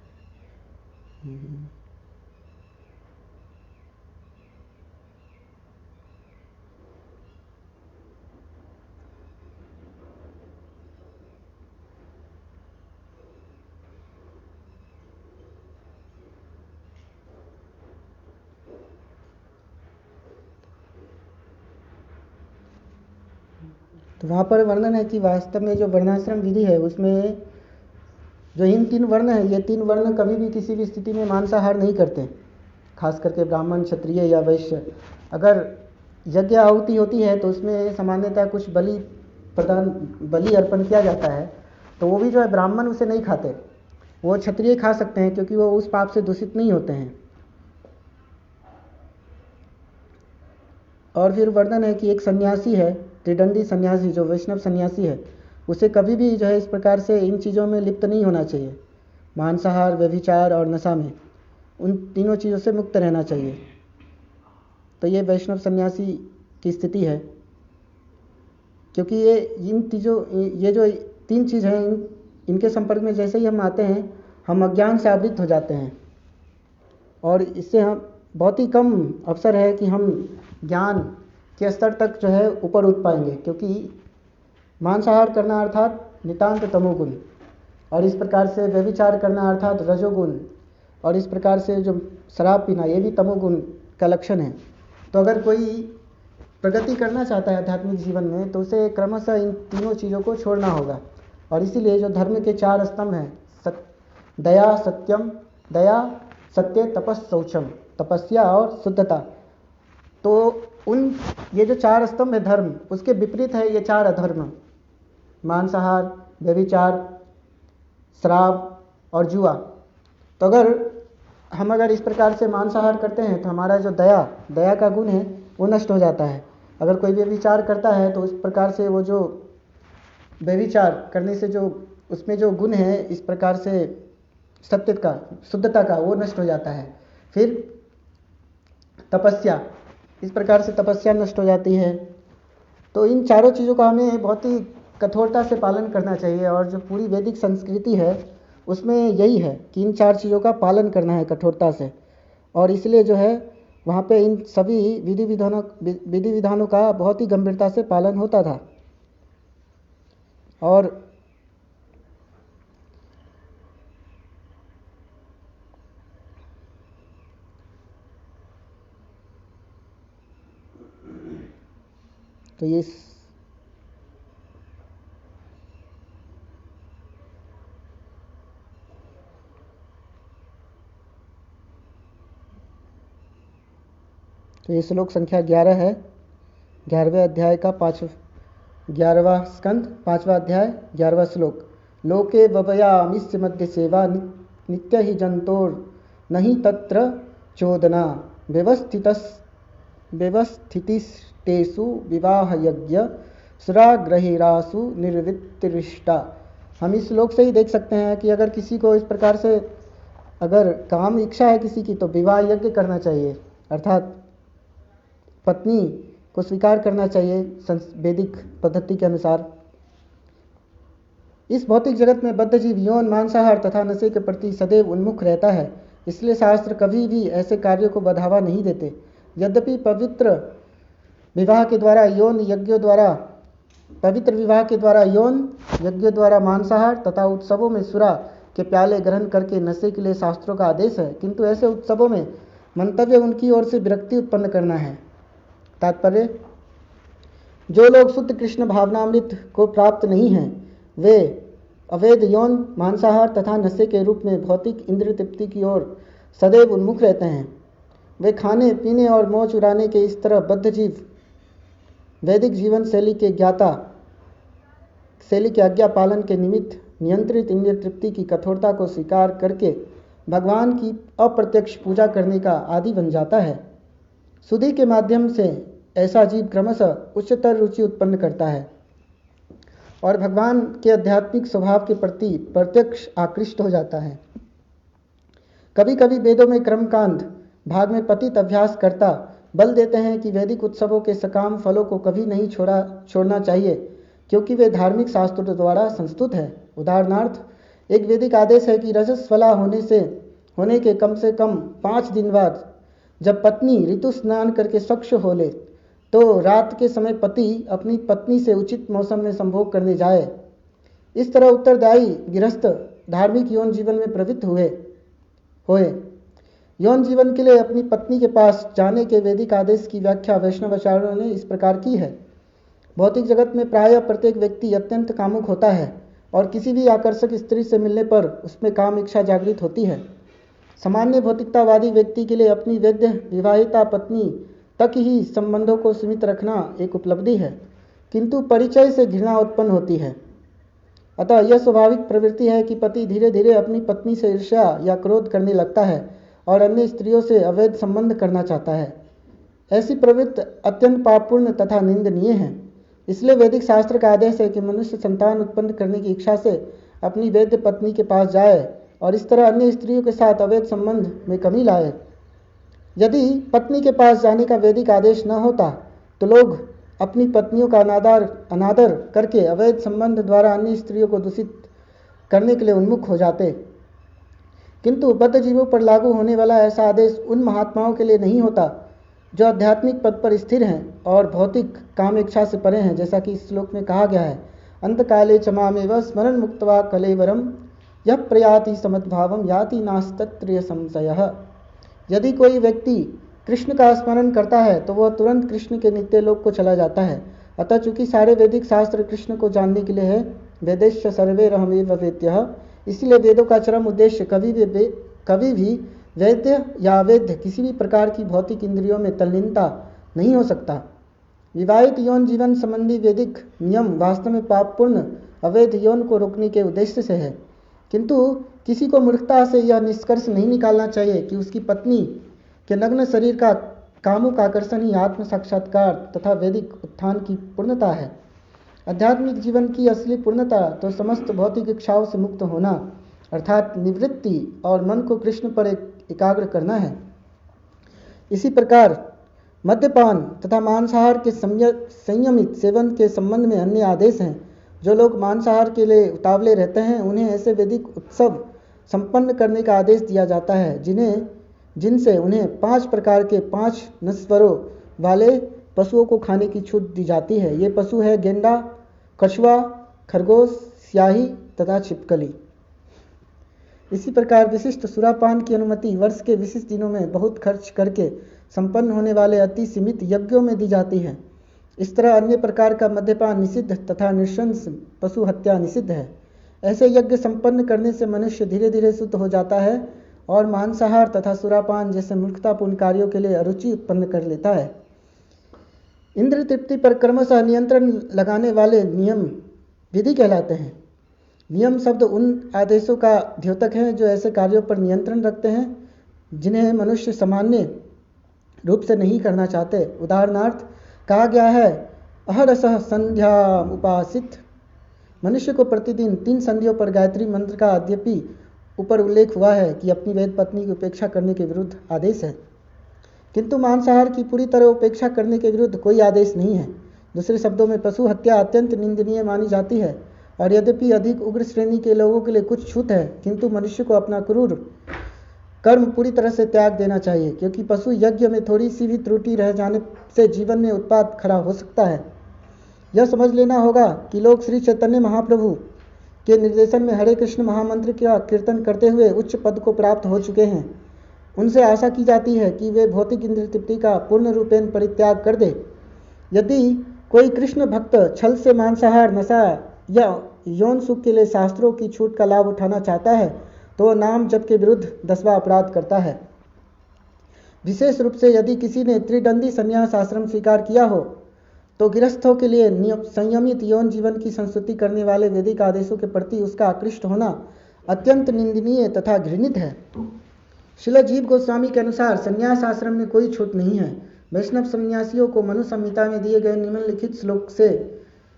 तो वहाँ पर वर्णन है कि वास्तव में जो वर्णाश्रम विधि है उसमें जो इन 3 वर्ण हैं, ये 3 वर्ण कभी भी किसी भी स्थिति में मांसाहार नहीं करते, खास करके ब्राह्मण, क्षत्रिय या वैश्य। अगर यज्ञ आहुति होती है तो उसमें सामान्यतः कुछ बलि अर्पण किया जाता है, तो वो भी जो है ब्राह्मण उसे नहीं खाते, वो क्षत्रिय खा सकते हैं क्योंकि वो उस पाप से दूषित नहीं होते हैं। और फिर वर्णन है कि एक सन्यासी है, त्रिदंडी सन्यासी, जो वैष्णव सन्यासी है, उसे कभी भी जो है इस प्रकार से इन चीज़ों में लिप्त नहीं होना चाहिए, मांसाहार, व्यभिचार और नशा में, उन तीनों चीज़ों से मुक्त रहना चाहिए। तो ये वैष्णव सन्यासी की स्थिति है, क्योंकि ये जो 3 चीज़ हैं, इनके संपर्क में जैसे ही हम आते हैं हम अज्ञान से आवृत हो जाते हैं, और इससे हम बहुत ही कम अवसर है कि हम ज्ञान के स्तर तक जो है ऊपर उठ पाएंगे, क्योंकि मांसाहार करना अर्थात नितांत तमोगुण, और इस प्रकार से व्यभिचार करना अर्थात रजोगुण, और इस प्रकार से जो शराब पीना ये भी तमोगुण का लक्षण है। तो अगर कोई प्रगति करना चाहता है आध्यात्मिक जीवन में तो उसे क्रमशः इन तीनों चीज़ों को छोड़ना होगा। और इसीलिए जो धर्म के 4 स्तंभ हैं, दया, सत्य, शौचम, तपस्या और शुद्धता, तो ये जो 4 स्तंभ है धर्म, उसके विपरीत है ये 4 अधर्म, मांसाहार, व्यभिचार, शराब और जुआ। तो अगर इस प्रकार से मांसाहार करते हैं तो हमारा जो दया का गुण है वो नष्ट हो जाता है। अगर कोई व्यभिचार करता है तो इस प्रकार से वो जो व्यभिचार करने से जो उसमें जो गुण है इस प्रकार से सत्य का, शुद्धता का, वो नष्ट हो जाता है। फिर तपस्या, इस प्रकार से तपस्या नष्ट हो जाती है। तो इन चारों चीज़ों का हमें बहुत ही कठोरता से पालन करना चाहिए, और जो पूरी वैदिक संस्कृति है उसमें यही है कि इन 4 चीज़ों का पालन करना है कठोरता से। और इसलिए जो है वहाँ पे इन सभी विधि विधानों का बहुत ही गंभीरता से पालन होता था। और तो ये श्लोक संख्या 11 है, 11वें अध्याय का 11वां स्कंद, 5वां अध्याय, 11वां श्लोक। लोके ववयामिस्य मध्य सेवा नित्य ही जंतोर नहीं तत्र चोदना व्यवस्थितिस्तेषु विवाह यज्ञ सुराग्रहिरासु निर्वृत्तिरिष्टा। हम इस श्लोक से ही देख सकते हैं कि अगर किसी को इस प्रकार से अगर काम इच्छा है किसी की, तो विवाह यज्ञ करना चाहिए, अर्थात पत्नी को स्वीकार करना चाहिए वैदिक पद्धति के अनुसार। इस भौतिक जगत में बद्ध जीव यौन, मांसाहार तथा नशे के प्रति सदैव उन्मुख रहता है, इसलिए शास्त्र कभी भी ऐसे कार्यों को बढ़ावा नहीं देते। यद्यपि पवित्र विवाह के द्वारा यौन यज्ञ द्वारा मांसाहार तथा उत्सवों में सुरा के प्याले ग्रहण करके नशे के लिए शास्त्रों का आदेश है, किंतु ऐसे उत्सवों में मंतव्य उनकी ओर से विरक्ति उत्पन्न करना है। तात्पर्य, जो लोग शुद्ध कृष्ण भावनामृत को प्राप्त नहीं हैं, वे अवैध यौन, मांसाहार तथा नशे के रूप में भौतिक इंद्रिय तृप्ति की ओर सदैव उन्मुख रहते हैं। वे खाने पीने और मौज उड़ाने के इस तरह बद्ध जीव वैदिक जीवन शैली के आज्ञा पालन के निमित्त नियंत्रित इंद्रिय तृप्ति की कठोरता को स्वीकार करके भगवान की अप्रत्यक्ष पूजा करने का आदी बन जाता है। सुधि के माध्यम से ऐसा जीव क्रमशः उच्चतर रुचि उत्पन्न करता है और भगवान के आध्यात्मिक स्वभाव के प्रति प्रत्यक्ष आकृष्ट हो जाता है। कभी कभी वेदों में कर्मकांड भाग में पतित अभ्यास करता बल देते हैं कि वैदिक उत्सवों के सकाम फलों को कभी नहीं छोड़ना चाहिए, क्योंकि वे धार्मिक शास्त्रों द्वारा संस्तुत है। उदाहरणार्थ, एक वैदिक आदेश है कि रजस्वला होने के कम से कम 5 दिन बाद जब पत्नी ऋतु स्नान करके स्वच्छ हो ले, तो रात के समय पति अपनी पत्नी से उचित मौसम में संभोग करने जाए। इस तरह उत्तरदायी गृहस्थ धार्मिक यौन जीवन में प्रवृत्त होए। यौन जीवन के लिए अपनी पत्नी के पास जाने के वैदिक आदेश की व्याख्या वैष्णव आचार्यों ने इस प्रकार की है। भौतिक जगत में प्रायः प्रत्येक व्यक्ति अत्यंत कामुक होता है और किसी भी आकर्षक स्त्री से मिलने पर उसमें काम इच्छा जागृत होती है। सामान्य भौतिकतावादी व्यक्ति के लिए अपनी वैध विवाहिता पत्नी तक ही संबंधों को सीमित रखना एक उपलब्धि है, किंतु परिचय से घृणा उत्पन्न होती है। अतः यह स्वाभाविक प्रवृत्ति है कि पति धीरे धीरे अपनी पत्नी से ईर्ष्या या क्रोध करने लगता है और अन्य स्त्रियों से अवैध संबंध करना चाहता है। ऐसी प्रवृत्ति अत्यंत पापपूर्ण तथा निंदनीय है। इसलिए वैदिक शास्त्र का आदेश है कि मनुष्य संतान उत्पन्न करने की इच्छा से अपनी वैद्य पत्नी के पास जाए और इस तरह अन्य स्त्रियों के साथ अवैध संबंध में कमी लाए। यदि पत्नी के पास जाने का वैदिक आदेश न होता तो लोग अपनी पत्नियों का अनादर करके अवैध संबंध द्वारा अन्य स्त्रियों को दूषित करने के लिए उन्मुख हो जाते। किंतु बद्ध जीवों पर लागू होने वाला ऐसा आदेश उन महात्माओं के लिए नहीं होता जो आध्यात्मिक पद पर स्थिर हैं और भौतिक काम इच्छा से परे हैं, जैसा कि इस श्लोक में कहा गया है, अंतकाले चमामेव स्मरण मुक्त्वा कलेवरम यह प्रयाति समद्भावम याति नास्तत्र संशयः। यदि कोई व्यक्ति कृष्ण का स्मरण करता है तो वह तुरंत कृष्ण के नित्य लोक को चला जाता है। अतः चूंकि सारे वैदिक शास्त्र कृष्ण को जानने के लिए है, वेदेश्च सर्वैरहमेव वेद्यः, इसलिए वेदों का चरम उद्देश्य कभी भी वैद्य या अवैध किसी भी प्रकार की भौतिक इंद्रियों में तल्लीनता नहीं हो सकता। विवाहित यौन जीवन संबंधी वैदिक नियम वास्तव में पापपूर्ण अवैध यौन को रोकने के उद्देश्य से है, किंतु किसी को मूर्खता से यह निष्कर्ष नहीं निकालना चाहिए कि उसकी पत्नी के नग्न शरीर का कामुक आकर्षण ही आत्म साक्षात्कार तथा वैदिक उत्थान की पूर्णता है। आध्यात्मिक जीवन की असली पूर्णता तो समस्त भौतिक इच्छाओं से मुक्त होना अर्थात निवृत्ति और मन को कृष्ण पर एकाग्र करना है। इसी प्रकार मद्यपान तथा मांसाहार के संयमित सेवन के संबंध में अन्य आदेश हैं। जो लोग मांसाहार के लिए उतावले रहते हैं उन्हें ऐसे वैदिक उत्सव संपन्न करने का आदेश दिया जाता है जिनसे उन्हें 5 प्रकार के 5 नस्वरों वाले पशुओं को खाने की छूट दी जाती है। ये पशु है गेंडा, कछुआ, खरगोश, स्याही तथा छिपकली। इसी प्रकार विशिष्ट सुरापान की अनुमति वर्ष के विशिष्ट दिनों में बहुत खर्च करके संपन्न होने वाले अति सीमित यज्ञों में दी जाती है। इस तरह अन्य प्रकार का मद्यपान निषिद्ध तथा नृशंस पशु हत्या निषिद्ध है। ऐसे यज्ञ संपन्न करने से मनुष्य धीरे धीरे शुद्ध हो जाता है और मांसाहार तथा सुरापान जैसे मूर्खतापूर्ण कार्यों के लिए अरुचि उत्पन्न कर लेता है। इंद्र तृप्ति पर क्रमशः नियंत्रण लगाने वाले नियम विधि कहलाते हैं। नियम शब्द उन आदेशों का द्योतक है जो ऐसे कार्यों पर नियंत्रण रखते हैं जिन्हें मनुष्य सामान्य रूप से नहीं करना चाहते। उदाहरणार्थ कहा गया है अहरसः संध्या उपासित। मनुष्य को प्रतिदिन 3 संधियों पर गायत्री मंत्र का यद्यपि ऊपर उल्लेख हुआ है कि अपनी वैध पत्नी की उपेक्षा करने के विरुद्ध आदेश है, किंतु मांसाहार की पूरी तरह उपेक्षा करने के विरुद्ध कोई आदेश नहीं है। दूसरे शब्दों में पशु हत्या अत्यंत निंदनीय मानी जाती है और यद्यपि अधिक उग्र श्रेणी के लोगों के लिए कुछ छूट है, किंतु मनुष्य को अपना क्रूर कर्म पूरी तरह से त्याग देना चाहिए, क्योंकि पशु यज्ञ में थोड़ी सी भी त्रुटि रह जाने से जीवन में उत्पात खड़ा हो सकता है। यह समझ लेना होगा कि लोग श्री चैतन्य महाप्रभु के निर्देशन में हरे कृष्ण महामंत्र का कीर्तन करते हुए उच्च पद को प्राप्त हो चुके हैं। उनसे आशा की जाती है कि वे भौतिक इंद्रिय तृप्ति का पूर्ण रूपेण परित्याग कर दे। यदि कोई कृष्ण भक्त छल से मांसाहार, नशा या यौन सुख के लिए शास्त्रों की छूट का लाभ उठाना चाहता है तो वह नाम जप के विरुद्ध 10वां अपराध करता है। विशेष रूप से यदि किसी ने त्रिदंडी संन्यास आश्रम स्वीकार किया हो तो गृहस्थों के लिए संयमित यौन जीवन की संस्तुति करने वाले वैदिक आदेशों के प्रति उसका आकृष्ट होना अत्यंत निंदनीय तथा घृणित है। श्रील जीव गोस्वामी के अनुसार संन्यास आश्रम में कोई छूट नहीं है। वैष्णव सन्यासियों को मनु संहिता में दिए गए निम्नलिखित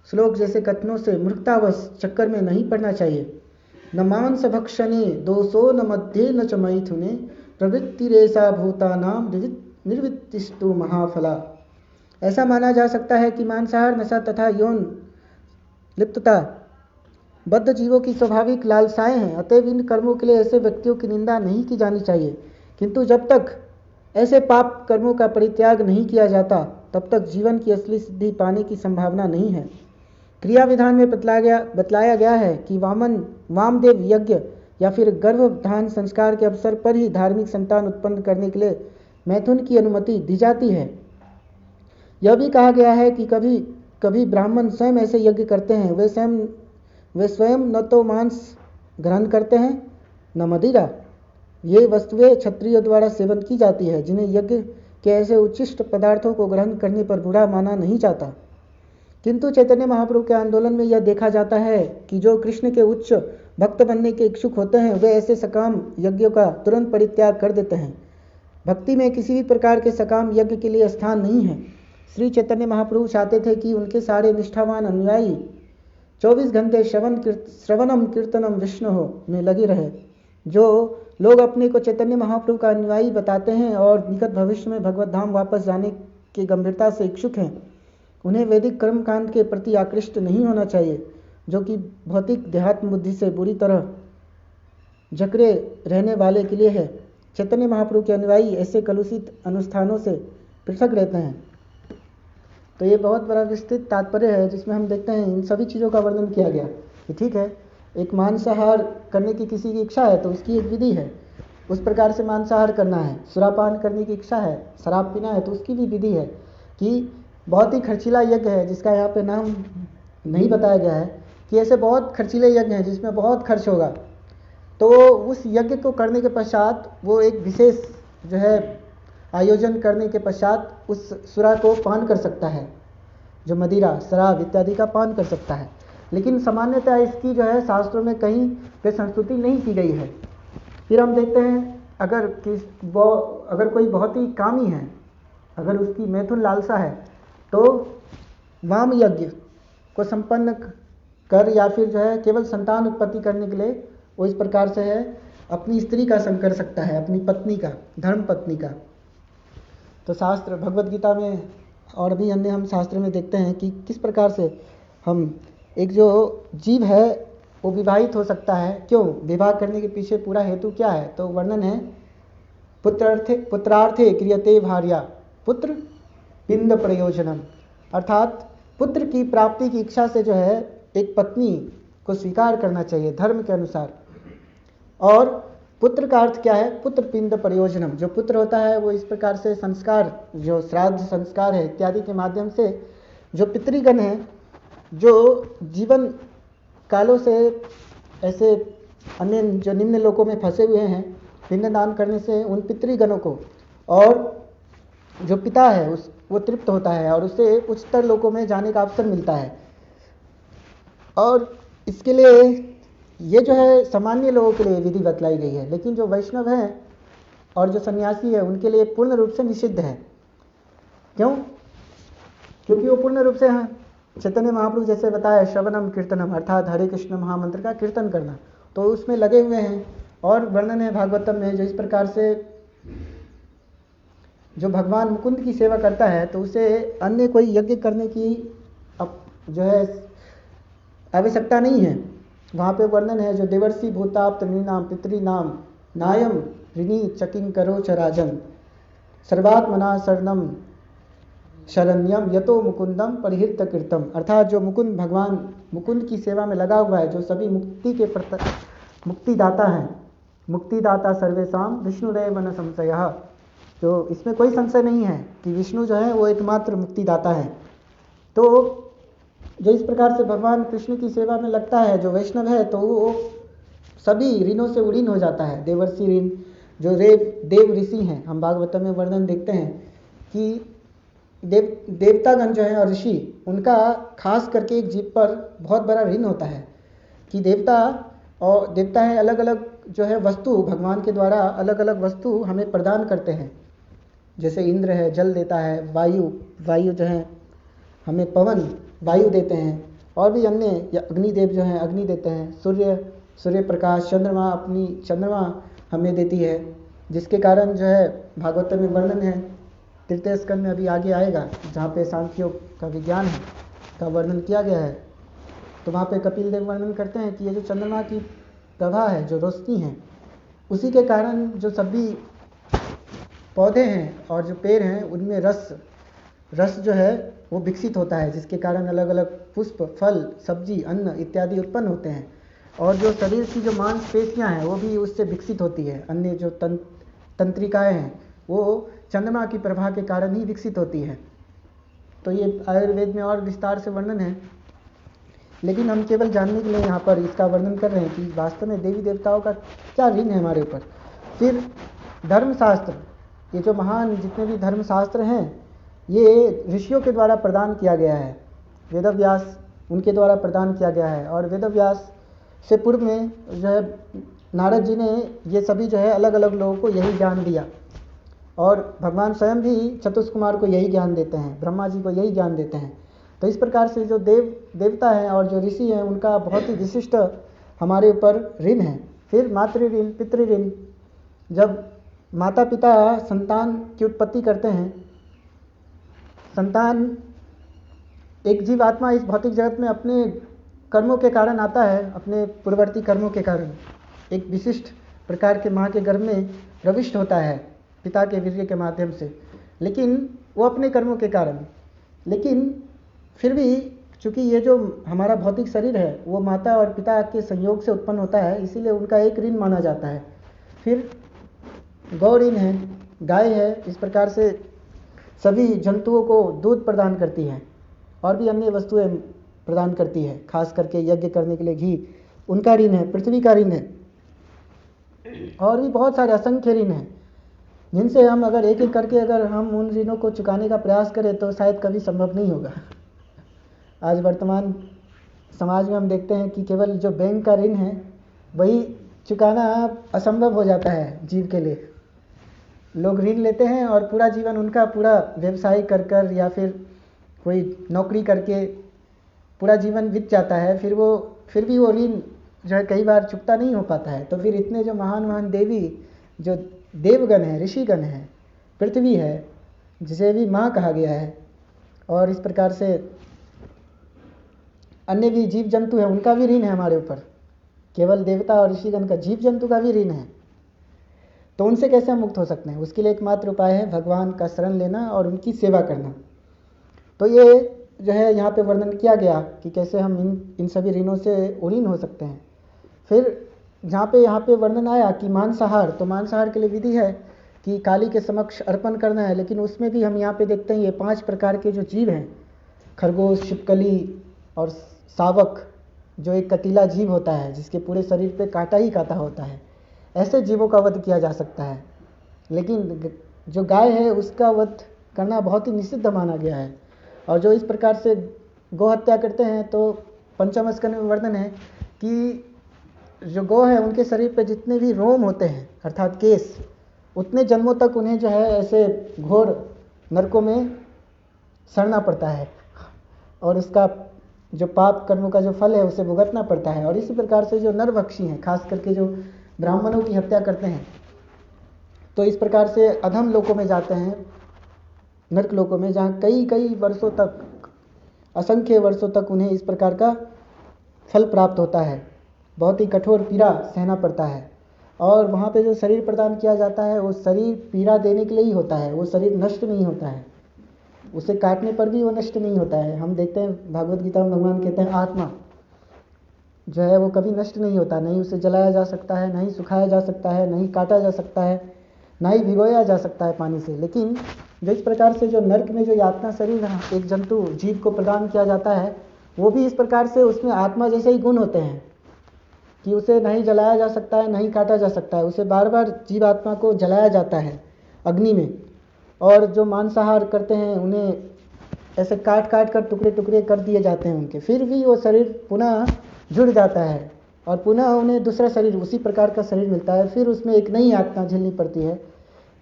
श्लोक जैसे कथनों से मूर्खतावश चक्कर में नहीं पड़ना चाहिए। न मांस भक्षणे दोषो न मध्ये न च मैथुने प्रवृत्तिरेषा भूतानां निर्वृत्तिस्तु महाफला। ऐसा माना जा सकता है कि मांसाहार, नशा तथा यौन लिप्तता बद्ध जीवों की स्वाभाविक लालसाएं हैं। अतएव इन कर्मों के लिए ऐसे व्यक्तियों की निंदा नहीं की जानी चाहिए, किंतु जब तक ऐसे पाप कर्मों का परित्याग नहीं किया जाता तब तक जीवन की असली सिद्धि पाने की संभावना नहीं है। क्रिया विधान में बतलाया गया है कि वामदेव यज्ञ या फिर गर्भधान संस्कार के अवसर पर ही धार्मिक संतान उत्पन्न करने के लिए मैथुन की अनुमति दी जाती है। यह भी कहा गया है कि कभी कभी ब्राह्मण स्वयं ऐसे यज्ञ करते हैं। वे स्वयं न तो मांस ग्रहण करते हैं न मदिरा। ये वस्तुएं क्षत्रियों द्वारा सेवन की जाती है जिन्हें यज्ञ कि ऐसे उच्छिष्ट पदार्थों को ग्रहण करने पर बुरा माना नहीं जाता, किंतु चैतन्य महाप्रभु के आंदोलन में यह देखा जाता है कि जो कृष्ण के उच्च भक्त बनने के इच्छुक होते हैं वे ऐसे सकाम यज्ञों का तुरंत परित्याग कर देते हैं। भक्ति में किसी भी प्रकार के सकाम यज्ञ के लिए स्थान नहीं है। श्री चैतन्य महाप्रभु चाहते थे कि उनके सारे निष्ठावान अनुयायी 24 घंटे श्रवणम कीर्तनम विष्णु में लगे रहे। जो लोग अपने को चैतन्य महाप्रभु का अनुयायी बताते हैं और निकट भविष्य में भगवत धाम वापस जाने की गंभीरता से इच्छुक हैं, उन्हें वैदिक कर्मकांड के प्रति आकृष्ट नहीं होना चाहिए, जो कि भौतिक देहात्म बुद्धि से बुरी तरह जकड़े रहने वाले के लिए है। चैतन्य महाप्रभु के अनुयायी ऐसे कलुषित अनुष्ठानों से पृथक रहते हैं। तो ये बहुत बड़ा विस्तृत तात्पर्य है जिसमें हम देखते हैं इन सभी चीज़ों का वर्णन किया गया कि ठीक है, एक मांसाहार करने की किसी की इच्छा है तो उसकी एक विधि है, उस प्रकार से मांसाहार करना है। सुरापान करने की इच्छा है, शराब पीना है तो उसकी भी विधि है। कि बहुत ही खर्चीला यज्ञ है जिसका यहाँ पे नाम नहीं बताया गया है, कि ऐसे बहुत खर्चीले यज्ञ हैं जिसमें बहुत खर्च होगा, तो उस यज्ञ को करने के पश्चात वो एक विशेष जो है आयोजन करने के पश्चात उस सुरा को पान कर सकता है, जो मदिरा शराब इत्यादि का पान कर सकता है। लेकिन सामान्यतः इसकी जो है शास्त्रों में कहीं पे संस्तुति नहीं की गई है। फिर हम देखते हैं अगर कोई बहुत ही कामी है, अगर उसकी मैथुन लालसा है, तो वाम यज्ञ को संपन्न कर या फिर जो है केवल संतान उत्पत्ति करने के लिए वो इस प्रकार से है अपनी स्त्री का संग कर सकता है, अपनी पत्नी का, धर्म पत्नी का। तो शास्त्र भगवत गीता में और भी अन्य हम शास्त्र में देखते हैं कि किस प्रकार से हम एक जो जीव है वो विवाहित हो सकता है। क्यों विवाह करने के पीछे पूरा हेतु क्या है? तो वर्णन है पुत्रार्थे क्रियते भार्या पुत्र पिंड प्रयोजनम, अर्थात पुत्र की प्राप्ति की इच्छा से जो है एक पत्नी को स्वीकार करना चाहिए धर्म के अनुसार। और पुत्र का अर्थ क्या है? पुत्र पिंड प्रयोजनम, जो पुत्र होता है वो इस प्रकार से संस्कार, जो श्राद्ध संस्कार है इत्यादि के माध्यम से जो पितृगण हैं, जो जीवन कालों से ऐसे अन्य जो निम्न लोकों में फंसे हुए हैं, पिंडदान करने से उन पितृगणों को और जो पिता है वो तृप्त होता है और उससे उच्चतर लोकों में जाने का अवसर मिलता है। और इसके लिए ये जो है सामान्य लोगों के लिए विधि बतलाई गई है, लेकिन जो वैष्णव हैं और जो सन्यासी है उनके लिए पूर्ण रूप से निषिद्ध है। क्यों? क्योंकि वो पूर्ण रूप से चैतन्य महाप्रभु जैसे बताया श्रवणम कीर्तनम, अर्थात हरे कृष्ण महामंत्र का कीर्तन करना, तो उसमें लगे हुए हैं। और वर्णन है भागवतम में जो इस प्रकार से जो भगवान मुकुंद की सेवा करता है तो उसे अन्य कोई यज्ञ करने की जो है आवश्यकता नहीं है। वहाँ पे वर्णन है जो देवर्षि भूताप्त नृणाम पितृनाम नायम ऋणी चकिंग करो च राजन सर्वात्मना शरणम शरण्यम यतो मुकुंदम परिहृत कीर्तम, अर्थात जो मुकुंद भगवान मुकुंद की सेवा में लगा हुआ है, जो सभी मुक्ति के मुक्तिदाता हैं, मुक्तिदाता सर्वेशाम विष्णुरेव न संशयः, तो इसमें कोई संशय नहीं है कि विष्णु जो है वो एकमात्र मुक्तिदाता है। तो जो इस प्रकार से भगवान कृष्ण की सेवा में लगता है, जो वैष्णव है, तो वो सभी ऋणों से उड़ीन हो जाता है। देवर्षि ऋण, जो देव ऋषि हैं, हम भागवतम में वर्णन देखते हैं कि देवतागण जो है और ऋषि, उनका खास करके एक जीव पर बहुत बड़ा ऋण होता है कि देवता है अलग अलग जो है वस्तु भगवान के द्वारा अलग अलग वस्तु हमें प्रदान करते हैं। जैसे इंद्र है जल देता है, वायु जो है हमें पवन वायु देते हैं, और भी अन्य अग्निदेव जो हैं अग्नि देते हैं, सूर्य प्रकाश, चंद्रमा हमें देती है, जिसके कारण जो है भागवत में वर्णन है, तृतीय स्कंद में अभी आगे आएगा जहाँ पे सांख्यों का विज्ञान का वर्णन किया गया है। तो वहाँ पे कपिल देव वर्णन करते हैं कि ये जो चंद्रमा की प्रभा है, जो रोशनी है, उसी के कारण जो सभी पौधे हैं और जो पेड़ हैं उनमें रस जो है वो विकसित होता है, जिसके कारण अलग अलग पुष्प, फल, सब्जी, अन्न इत्यादि उत्पन्न होते हैं। और जो शरीर की जो मांसपेशियां हैं वो भी उससे विकसित होती है। अन्य जो तंत्रिकाएं हैं वो चंद्रमा की प्रभा के कारण ही विकसित होती है। तो ये आयुर्वेद में और विस्तार से वर्णन है, लेकिन हम केवल जानने के लिए यहाँ पर इसका वर्णन कर रहे हैं कि वास्तव में देवी देवताओं का क्या ऋण है हमारे ऊपर। फिर धर्मशास्त्र ये जो महान जितने भी धर्मशास्त्र हैं ये ऋषियों के द्वारा प्रदान किया गया है। वेदव्यास उनके द्वारा प्रदान किया गया है, और वेदव्यास से पूर्व में जो है नारद जी ने ये सभी जो है अलग अलग लोगों को यही ज्ञान दिया, और भगवान स्वयं भी चतुष्कुमार को यही ज्ञान देते हैं, ब्रह्मा जी को यही ज्ञान देते हैं। तो इस प्रकार से जो देवता हैं और जो ऋषि हैं उनका बहुत ही विशिष्ट हमारे ऊपर ऋण है। फिर मातृ ऋण, पितृ ऋण। जब माता पिता संतान की उत्पत्ति करते हैं, संतान एक जीव आत्मा इस भौतिक जगत में अपने कर्मों के कारण आता है, अपने पूर्ववर्ती कर्मों के कारण एक विशिष्ट प्रकार के माँ के गर्भ में प्रविष्ट होता है पिता के वीर्य के माध्यम से, लेकिन वो अपने कर्मों के कारण। लेकिन फिर भी चूँकि ये जो हमारा भौतिक शरीर है वो माता और पिता के संयोग से उत्पन्न होता है, इसीलिए उनका एक ऋण माना जाता है। फिर गौ ऋण है, गाय है, इस प्रकार से सभी जंतुओं को दूध प्रदान करती है और भी अन्य वस्तुएं प्रदान करती है, खास करके यज्ञ करने के लिए घी, उनका ऋण है। पृथ्वी का ऋण है, और भी बहुत सारे असंख्य ऋण हैं जिनसे हम अगर एक एक करके अगर हम उन ऋणों को चुकाने का प्रयास करें तो शायद कभी संभव नहीं होगा। आज वर्तमान समाज में हम देखते हैं कि केवल जो बैंक का ऋण है वही चुकाना असंभव हो जाता है जीव के लिए। लोग ऋण लेते हैं और पूरा जीवन उनका पूरा व्यवसाय कर कर या फिर कोई नौकरी करके पूरा जीवन बीत जाता है, फिर भी वो ऋण जो है कई बार चुकता नहीं हो पाता है। तो फिर इतने जो महान महान देवी जो देवगण हैं, ऋषिगण हैं, पृथ्वी है जिसे भी माँ कहा गया है, और इस प्रकार से अन्य भी जीव जंतु हैं, उनका भी ऋण है हमारे ऊपर। केवल देवता और ऋषिगण का, जीव जंतु का भी ऋण है। तो उनसे कैसे हम मुक्त हो सकते हैं? उसके लिए एकमात्र उपाय है भगवान का शरण लेना और उनकी सेवा करना। तो ये जो है यहाँ पे वर्णन किया गया कि कैसे हम इन सभी ऋणों से उरीन हो सकते हैं। फिर यहाँ पे वर्णन आया कि मांसाहार, तो मांसाहार के लिए विधि है कि काली के समक्ष अर्पण करना है, लेकिन उसमें भी हम यहाँ पे देखते हैं ये 5 प्रकार के जो जीव हैं, खरगोश, छिपकली और शावक, जो एक कटीला जीव होता है जिसके पूरे शरीर पे कांटा ही कांटा होता है, ऐसे जीवों का वध किया जा सकता है। लेकिन जो गाय है उसका वध करना बहुत ही निषिद्ध माना गया है। और जो इस प्रकार से गौ हत्या करते हैं, तो पंचम स्कंद में वर्णन है कि जो गौ है उनके शरीर पे जितने भी रोम होते हैं अर्थात केस, उतने जन्मों तक उन्हें जो है ऐसे घोर नरकों में सड़ना पड़ता है, और उसका जो पाप कर्मों का जो फल है उसे भुगतना पड़ता है। और इसी प्रकार से जो नरभक्षी हैं, खास करके जो ब्राह्मणों की हत्या करते हैं, तो इस प्रकार से अधम लोकों में जाते हैं, नरक लोकों में, जहाँ कई कई वर्षों तक, असंख्य वर्षों तक उन्हें इस प्रकार का फल प्राप्त होता है। बहुत ही कठोर पीड़ा सहना पड़ता है। और वहाँ पे जो शरीर प्रदान किया जाता है वो शरीर पीड़ा देने के लिए ही होता है, वो शरीर नष्ट नहीं होता है, उसे काटने पर भी वो नष्ट नहीं होता है। हम देखते हैं भागवत गीता में भगवान कहते हैं आत्मा जो है वो कभी नष्ट नहीं होता, नहीं उसे जलाया जा सकता है, नहीं सुखाया जा सकता है, नहीं काटा जा सकता है, ना ही भिगोया जा सकता है पानी से। लेकिन जो इस प्रकार से जो नर्क में जो यातना शरीर एक जंतु जीव को प्रदान किया जाता है, वो भी इस प्रकार से उसमें आत्मा जैसे ही गुण होते हैं कि उसे नहीं जलाया जा सकता है, नहीं काटा जा सकता है, उसे बार बार जीव आत्मा को जलाया जाता है अग्नि में। और जो मांसाहार करते हैं उन्हें ऐसे काट काट कर टुकड़े टुकड़े कर दिए जाते हैं उनके, फिर भी वो शरीर पुनः जुड़ जाता है और पुनः उन्हें दूसरा शरीर, उसी प्रकार का शरीर मिलता है, फिर उसमें एक नई यातना झेलनी पड़ती है।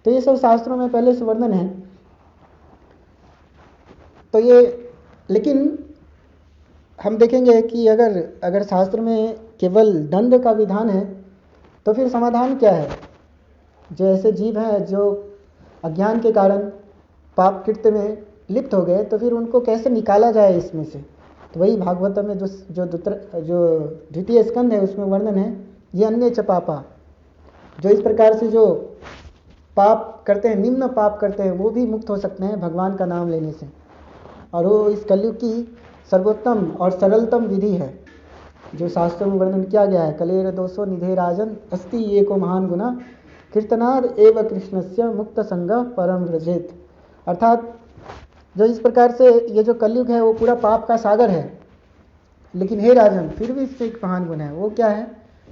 तो ये सब शास्त्रों में पहले से वर्णन है। तो ये, लेकिन हम देखेंगे कि अगर शास्त्र में केवल दंड का विधान है तो फिर समाधान क्या है? जो ऐसे जीव हैं जो अज्ञान के कारण पाप कृत्य में लिप्त हो गए, तो फिर उनको कैसे निकाला जाए इसमें से? तो वही भागवत में जो द्वितीय स्कंद है उसमें वर्णन है, ये अन्य च पापा, जो इस प्रकार से जो पाप करते हैं, निम्न पाप करते हैं, वो भी मुक्त हो सकते हैं भगवान का नाम लेने से। और वो इस कलयुग की सर्वोत्तम और सरलतम विधि है जो शास्त्रों में वर्णन किया गया है। कलेर दोषो निधे राजन अस्ति एको महान गुना कीर्तनाद एव कृष्णस्य मुक्त संग परम व्रजेत। अर्थात जो इस प्रकार से ये जो कलयुग है वो पूरा पाप का सागर है, लेकिन हे राजन फिर भी इससे एक महान गुण है। वो क्या है?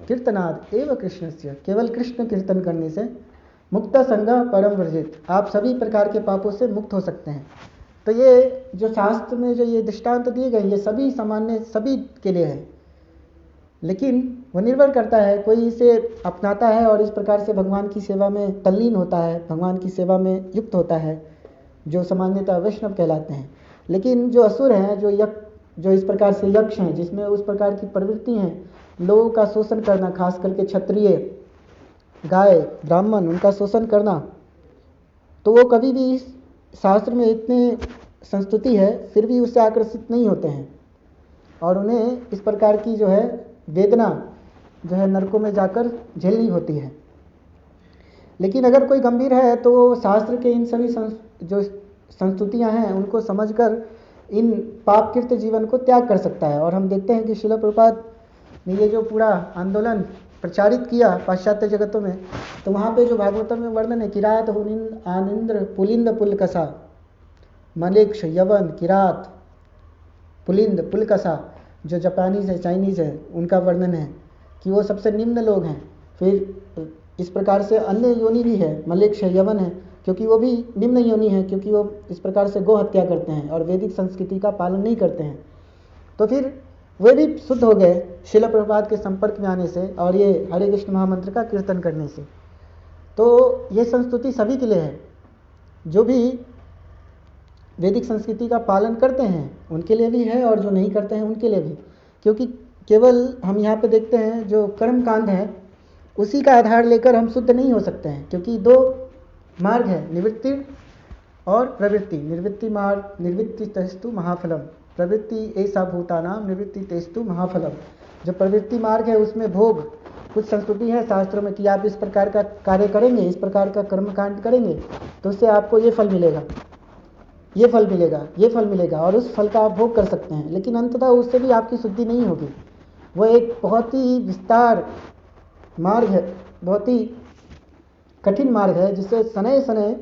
कीर्तनाद एव कृष्णस्य, केवल कृष्ण कीर्तन करने से मुक्त संग परम वर्जित, आप सभी प्रकार के पापों से मुक्त हो सकते हैं। तो ये जो शास्त्र में जो ये दृष्टांत दिए गए ये सभी सामान्य सभी के लिए है, लेकिन वो निर्भर करता है, कोई इसे अपनाता है और इस प्रकार से भगवान की सेवा में तल्लीन होता है, भगवान की सेवा में युक्त होता है, जो सामान्यतः वैष्णव कहलाते हैं। लेकिन जो असुर हैं, जो इस प्रकार से यक्ष हैं, जिसमें उस प्रकार की प्रवृत्ति हैं, लोगों का शोषण करना, खास करके क्षत्रिय, गाय, ब्राह्मण, उनका शोषण करना, तो वो कभी भी शास्त्र में इतने संस्तुति है फिर भी उससे आकर्षित नहीं होते हैं और उन्हें इस प्रकार की जो है वेदना जो है नरकों में जाकर झेलनी होती है। लेकिन अगर कोई गंभीर है तो शास्त्र के इन सभी जो संस्तुतियां हैं उनको समझकर इन पापकृत जीवन को त्याग कर सकता है। और हम देखते हैं कि श्रील प्रभुपाद ने ये जो पूरा आंदोलन प्रचारित किया पाश्चात्य जगतों में, तो वहाँ पे जो भागवतम में वर्णन है, किरात हुनिंद आनिंद्र पुलिंद पुलकसा, मलेक्ष यवन किरात पुलिंद पुलकसा, जो जापानीज है, चाइनीज है, उनका वर्णन है कि वो सबसे निम्न लोग हैं। फिर इस प्रकार से अन्य योनि भी है, मलेक्ष यवन है, क्योंकि वो भी निम्न योनि है, क्योंकि वो इस प्रकार से गो हत्या करते हैं और वैदिक संस्कृति का पालन नहीं करते हैं। तो फिर वे भी शुद्ध हो गए श्रील प्रभुपाद के संपर्क में आने से और ये हरे कृष्ण महामंत्र का कीर्तन करने से। तो ये संस्तुति सभी के लिए है, जो भी वैदिक संस्कृति का पालन करते हैं उनके लिए भी है और जो नहीं करते हैं उनके लिए भी, क्योंकि केवल हम यहाँ पे देखते हैं जो कर्म कांड है उसी का आधार लेकर हम शुद्ध नहीं हो सकते हैं, क्योंकि दो मार्ग है, निवृत्ति और प्रवृत्ति। निवृत्ति मार्ग, निवृत्ति तेस्तु महाफलम, प्रवृत्ति ऐसा भूतानाम निवृत्ति तेस्तु महाफलम। जो प्रवृत्ति मार्ग है उसमें भोग, कुछ संस्कृति है शास्त्रों में कि आप इस प्रकार का कार्य करेंगे, इस प्रकार का कर्मकांड करेंगे तो उससे आपको ये फल मिलेगा, ये फल मिलेगा, ये फल मिलेगा, और उस फल का आप भोग कर सकते हैं। लेकिन अंततः उससे भी आपकी शुद्धि नहीं होगी। वो एक बहुत ही विस्तार मार्ग है, बहुत ही कठिन मार्ग है, जिससे सनय सनय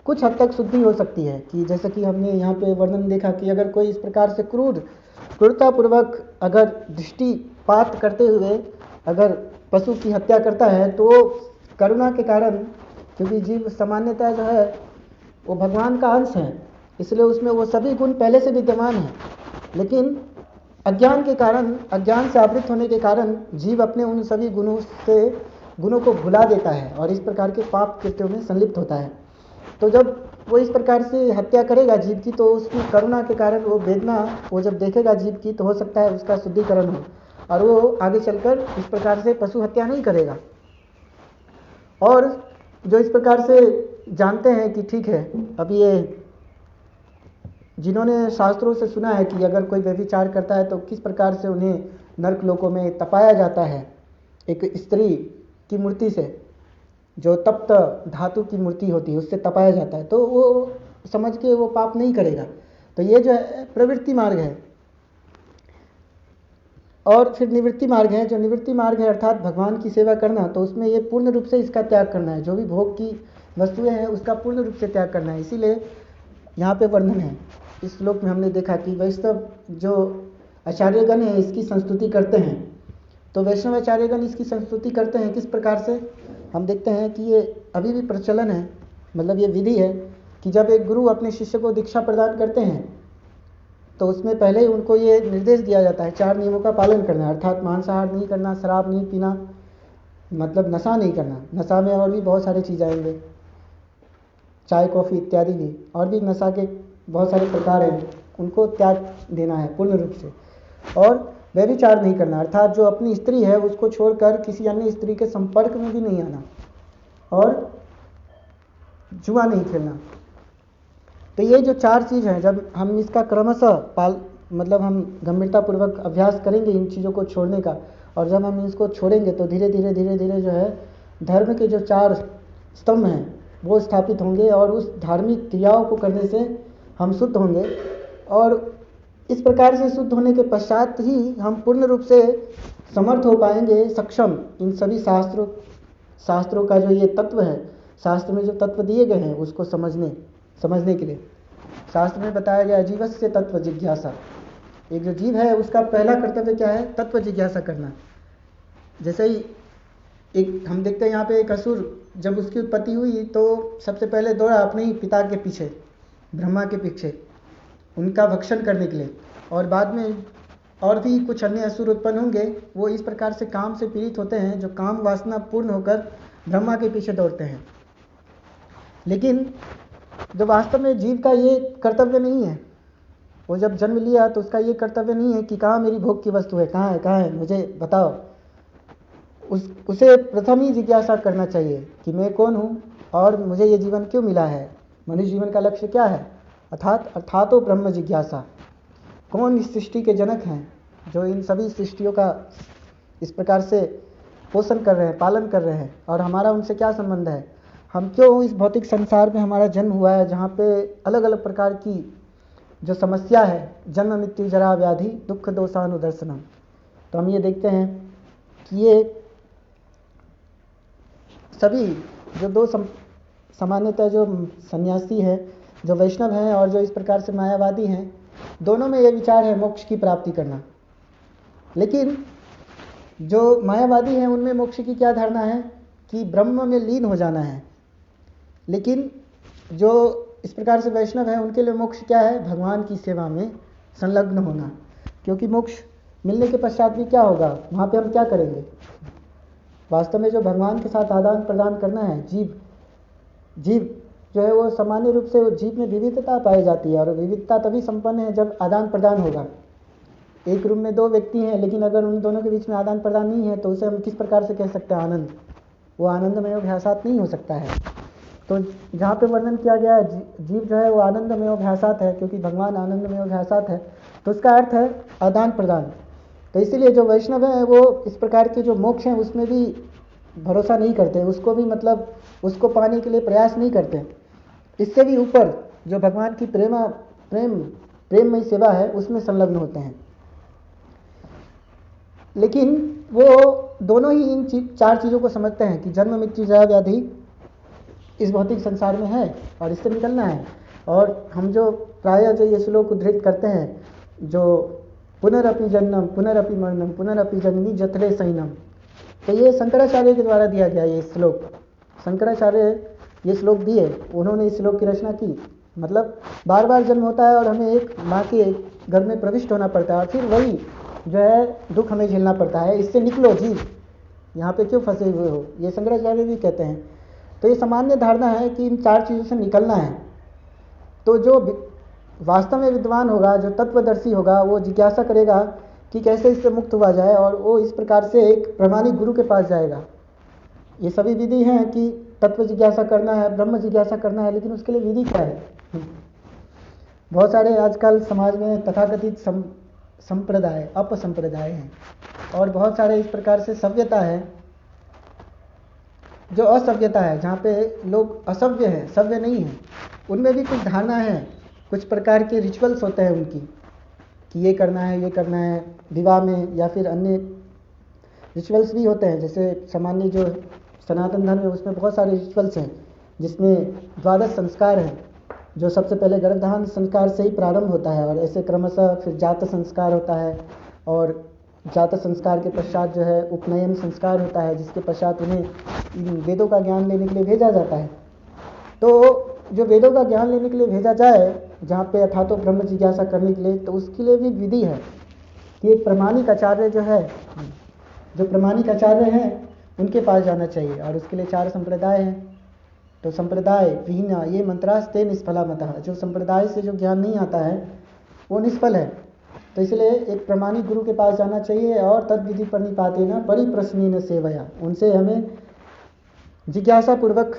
कुछ हद तक शुद्धि हो सकती है। कि जैसे कि हमने यहाँ पे वर्णन देखा कि अगर कोई इस प्रकार से क्रूरतापूर्वक अगर दृष्टिपात करते हुए अगर पशु की हत्या करता है तो करुणा के कारण, क्योंकि जीव सामान्यतः जो है वो भगवान का अंश है, इसलिए उसमें वो सभी गुण पहले से विद्यमान हैं, लेकिन अज्ञान के कारण, अज्ञान से आवृत होने के कारण जीव अपने उन सभी गुणों को भुला देता है और इस प्रकार के पाप कृत्यों में संलिप्त होता है। तो जब वो इस प्रकार से हत्या करेगा जीव की, तो उसकी करुणा के कारण वो वेदना वो जब देखेगा जीव की, तो हो सकता है उसका शुद्धिकरण हो और वो आगे चलकर इस प्रकार से पशु हत्या नहीं करेगा। और जो इस प्रकार से जानते हैं कि ठीक है, अब ये जिन्होंने शास्त्रों से सुना है कि अगर कोई व्यभिचार करता है तो किस प्रकार से उन्हें नरक लोकों में तपाया जाता है, एक स्त्री की मूर्ति से, जो तप्त धातु की मूर्ति होती है उससे तपाया जाता है, तो वो समझ के वो पाप नहीं करेगा। तो ये जो है प्रवृत्ति मार्ग है। और फिर निवृत्ति मार्ग है। जो निवृत्ति मार्ग है अर्थात भगवान की सेवा करना, तो उसमें ये पूर्ण रूप से इसका त्याग करना है, जो भी भोग की वस्तुएं हैं उसका पूर्ण रूप से त्याग करना है। इसीलिए यहाँ पे वर्णन है इस श्लोक में, हमने देखा कि वैष्णव जो आचार्यगण हैं इसकी संस्तुति करते हैं। तो वैष्णव आचार्यगण इसकी संस्तुति करते हैं किस प्रकार से, हम देखते हैं कि ये अभी भी प्रचलन है, मतलब ये विधि है कि जब एक गुरु अपने शिष्य को दीक्षा प्रदान करते हैं तो उसमें पहले ही उनको ये निर्देश दिया जाता है 4 नियमों का पालन करना, अर्थात मांसाहार नहीं करना, शराब नहीं पीना, मतलब नशा नहीं करना। नशा में और भी बहुत सारी चीज़ आएंगे, चाय कॉफ़ी इत्यादि भी, और भी नशा के बहुत सारे प्रकार हैं, उनको त्याग देना है पूर्ण रूप से। और व्यभिचार नहीं करना, अर्थात जो अपनी स्त्री है उसको छोड़कर किसी अन्य स्त्री के संपर्क में भी नहीं आना, और जुआ नहीं खेलना। तो ये जो 4 चीज़ हैं, जब हम इसका क्रमशः मतलब हम गंभीरतापूर्वक अभ्यास करेंगे इन चीज़ों को छोड़ने का, और जब हम इसको छोड़ेंगे तो धीरे धीरे जो है धर्म के जो 4 स्तंभ हैं वो स्थापित होंगे, और उस धार्मिक क्रियाओं को करने से हम शुद्ध होंगे। और इस प्रकार से शुद्ध होने के पश्चात ही हम पूर्ण रूप से समर्थ हो पाएंगे, सक्षम इन सभी शास्त्रों का जो ये तत्व है, शास्त्र में जो तत्व दिए गए हैं उसको समझने के लिए। शास्त्र में बताया गया जीवस्य तत्व जिज्ञासा। एक जो जीव है उसका पहला कर्तव्य क्या है, तत्व जिज्ञासा करना। जैसे ही एक हम देखते हैं यहाँ पे एक असुर जब उसकी उत्पत्ति हुई तो सबसे पहले दौड़ा अपने ही पिता के पीछे, ब्रह्मा के पीछे, उनका भक्षण करने के लिए। और बाद में और भी कुछ अन्य असुर उत्पन्न होंगे, वो इस प्रकार से काम से पीड़ित होते हैं जो काम वासना पूर्ण होकर ब्रह्मा के पीछे दौड़ते हैं। लेकिन जो वास्तव में जीव का ये कर्तव्य नहीं है, वो जब जन्म लिया तो उसका ये कर्तव्य नहीं है कि कहाँ मेरी भोग की वस्तु है, कहाँ है मुझे बताओ। उसे प्रथम ही जिज्ञासा करना चाहिए कि मैं कौन हूँ और मुझे ये जीवन क्यों मिला है, मनुष्य जीवन का लक्ष्य क्या है। अर्थातो ब्रह्म जिज्ञासा, कौन इस सृष्टि के जनक हैं जो इन सभी सृष्टियों का इस प्रकार से पोषण कर रहे हैं, पालन कर रहे हैं, और हमारा उनसे क्या संबंध है। हम क्यों इस भौतिक संसार में हमारा जन्म हुआ है जहाँ पे अलग अलग प्रकार की जो समस्या है, जन्म मृत्यु जरा व्याधि दुख दोषानुदर्शनम। तो हम ये देखते हैं कि ये सभी जो दो सामान्यतः जो सन्यासी हैं, जो वैष्णव हैं और जो इस प्रकार से मायावादी हैं, दोनों में ये विचार है मोक्ष की प्राप्ति करना। लेकिन जो मायावादी हैं उनमें मोक्ष की क्या धारणा है कि ब्रह्म में लीन हो जाना है। लेकिन जो इस प्रकार से वैष्णव हैं उनके लिए मोक्ष क्या है, भगवान की सेवा में संलग्न होना। क्योंकि मोक्ष मिलने के पश्चात भी क्या होगा, वहाँ पे हम क्या करेंगे। वास्तव में जो भगवान के साथ आदान प्रदान करना है, जीव जो है वो सामान्य रूप से जीव में विविधता पाई जाती है, और विविधता तभी संपन्न है जब आदान प्रदान होगा। एक रूम में दो व्यक्ति हैं, लेकिन अगर उन दोनों के बीच में आदान प्रदान नहीं है तो उसे हम किस प्रकार से कह सकते हैं आनंद। वो आनंदमय अभ्यासात नहीं हो सकता है। तो जहाँ पे वर्णन किया गया है जीव जो है वो आनंदमय अभ्यासात है, क्योंकि भगवान आनंदमय अभ्यासात है, तो उसका अर्थ है आदान प्रदान। तो इसीलिए जो वैष्णव हैं वो इस प्रकार के जो मोक्ष हैं उसमें भी भरोसा नहीं करते, उसको भी मतलब उसको पाने के लिए प्रयास नहीं करते। इससे भी ऊपर जो भगवान की प्रेममयी सेवा है उसमें संलग्न होते हैं। लेकिन वो दोनों ही इन चार चीज़ों को समझते हैं कि जन्म मृत्यु जरा व्याधि इस भौतिक संसार में है और इससे निकलना है। और हम जो प्रायः जो ये श्लोक उद्धृत करते हैं, जो पुनरपि जन्म पुनरपि मरणम पुनरपि जन्मी जठरे सैनम, तो ये शंकराचार्य के द्वारा दिया गया ये श्लोक। शंकराचार्य ये श्लोक दिए, उन्होंने इस श्लोक की रचना की। मतलब बार बार जन्म होता है और हमें एक माँ के घर में प्रविष्ट होना पड़ता है, और फिर वही जो है दुख हमें झेलना पड़ता है। इससे निकलो जीव, यहाँ पे क्यों फंसे हुए हो, ये शंकराचार्य भी कहते हैं। तो ये सामान्य धारणा है कि इन चार चीज़ों से निकलना है। तो जो वास्तव में विद्वान होगा, जो तत्वदर्शी होगा, वो जिज्ञासा करेगा कि कैसे इससे मुक्त हुआ जाए, और वो इस प्रकार से एक प्रामाणिक गुरु के पास जाएगा। ये सभी विधि हैं कि तत्व जिज्ञासा करना है, ब्रह्म जिज्ञासा करना है, लेकिन उसके लिए विधि क्या है। बहुत सारे आजकल समाज में तथाकथित संप्रदाय अपसंप्रदाय हैं, और बहुत सारे इस प्रकार से सभ्यता है जो असभ्यता है, जहाँ पे लोग असभ्य हैं, सभ्य नहीं हैं। उनमें भी कुछ धारणा है, कुछ प्रकार के रिचुअल्स होते हैं उनकी कि ये करना है, ये करना है। विवाह में या फिर अन्य रिचुअल्स भी होते हैं, जैसे सामान्य जो सनातन धर्म है उसमें बहुत सारे रिचुअल्स हैं, जिसमें द्वादश संस्कार हैं, जो सबसे पहले गर्भधारण संस्कार से ही प्रारंभ होता है, और ऐसे क्रमशः फिर जात संस्कार होता है, और जात संस्कार के पश्चात जो है उपनयन संस्कार होता है, जिसके पश्चात उन्हें वेदों का ज्ञान लेने के लिए भेजा जाता है। तो जो वेदों का ज्ञान लेने के लिए भेजा जाए, जहाँ पे अथातो ब्रह्म जिज्ञासा करने के लिए, तो उसके लिए भी विधि है कि एक प्रामाणिक आचार्य जो है, जो प्रामाणिक आचार्य हैं उनके पास जाना चाहिए, और उसके लिए चार संप्रदाय हैं। तो संप्रदाय विहीना ये मंत्रास्ते निष्फला मतः, जो संप्रदाय से जो ज्ञान नहीं आता है वो निष्फल है। तो इसलिए एक प्रामाणिक गुरु के पास जाना चाहिए, और तद विधि प्रणिपातेन परिप्रश्नेन सेवया, उनसे हमें जिज्ञासा पूर्वक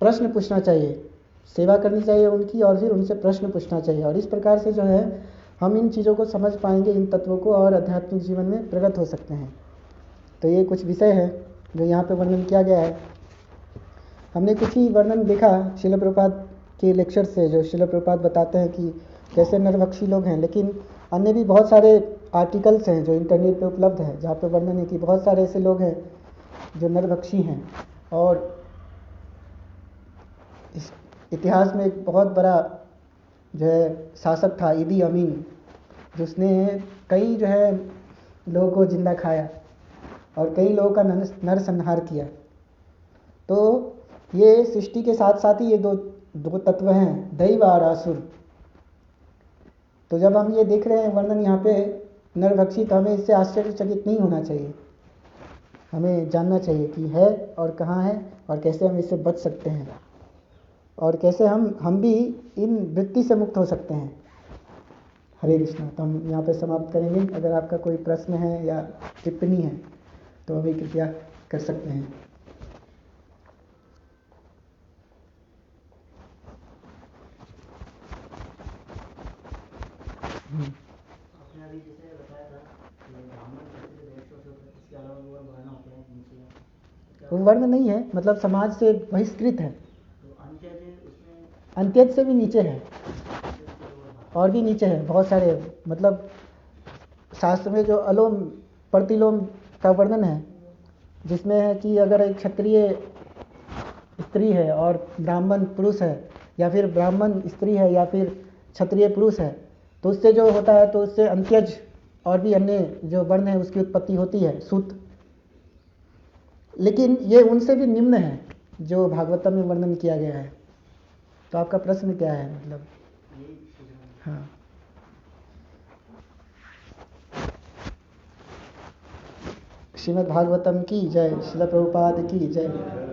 प्रश्न पूछना चाहिए, सेवा करनी चाहिए उनकी, और फिर उनसे प्रश्न पूछना चाहिए। और इस प्रकार से जो है हम इन चीज़ों को समझ पाएंगे, इन तत्वों को, और आध्यात्मिक जीवन में प्रगत हो सकते हैं। तो ये कुछ विषय है जो यहाँ पे वर्णन किया गया है। हमने कुछ ही वर्णन देखा श्रील प्रभुपाद के लेक्चर से, जो श्रील प्रभुपाद बताते हैं कि कैसे नरभक्षी लोग हैं, लेकिन अन्य भी बहुत सारे आर्टिकल्स हैं जो इंटरनेट पे उपलब्ध है, जहाँ पे वर्णन है कि बहुत सारे ऐसे लोग हैं जो नरभक्षी हैं। और इस इतिहास में एक बहुत बड़ा जो है शासक था ईदी अमीन, जिसने कई जो है लोगों को जिंदा खाया और कई लोगों का नरसंहार किया। तो ये सृष्टि के साथ साथ ही ये दो तत्व हैं, दैव और आसुर। तो जब हम ये देख रहे हैं वर्णन यहाँ पे नरभक्षी, तो हमें इससे आश्चर्यचकित नहीं होना चाहिए। हमें जानना चाहिए कि है और कहाँ है और कैसे हम इससे बच सकते हैं और कैसे हम भी इन वृत्ति से मुक्त हो सकते हैं। हरे कृष्णा। तो हम यहाँ पे समाप्त करेंगे। अगर आपका कोई प्रश्न है या टिप्पणी है तो अभी कृपया कर सकते हैं। आपने अभी जैसे बताया था कि ब्राह्मण क्षत्रिय वैश्य शूद्र, इसके अलावा वो और वर्ण होते हैं नीचे, वो वर्ण नहीं है, मतलब समाज से बहिष्कृत है। तो अंत्य उसमें अंत्यज से भी नीचे है और भी नीचे है, बहुत सारे। मतलब शास्त्र में जो अलोम प्रतिलोम का वर्णन है, जिसमें है कि अगर एक क्षत्रिय स्त्री है और ब्राह्मण पुरुष है, या फिर ब्राह्मण स्त्री है या फिर क्षत्रिय पुरुष है, तो उससे जो होता है, तो उससे अंत्यज और भी अन्य जो वर्ण है उसकी उत्पत्ति होती है, सूत। लेकिन ये उनसे भी निम्न है जो भागवतम में वर्णन किया गया है। तो आपका प्रश्न क्या है? मतलब हाँ, श्रीमद् भागवतम की जय, श्रील प्रभुपाद की जय।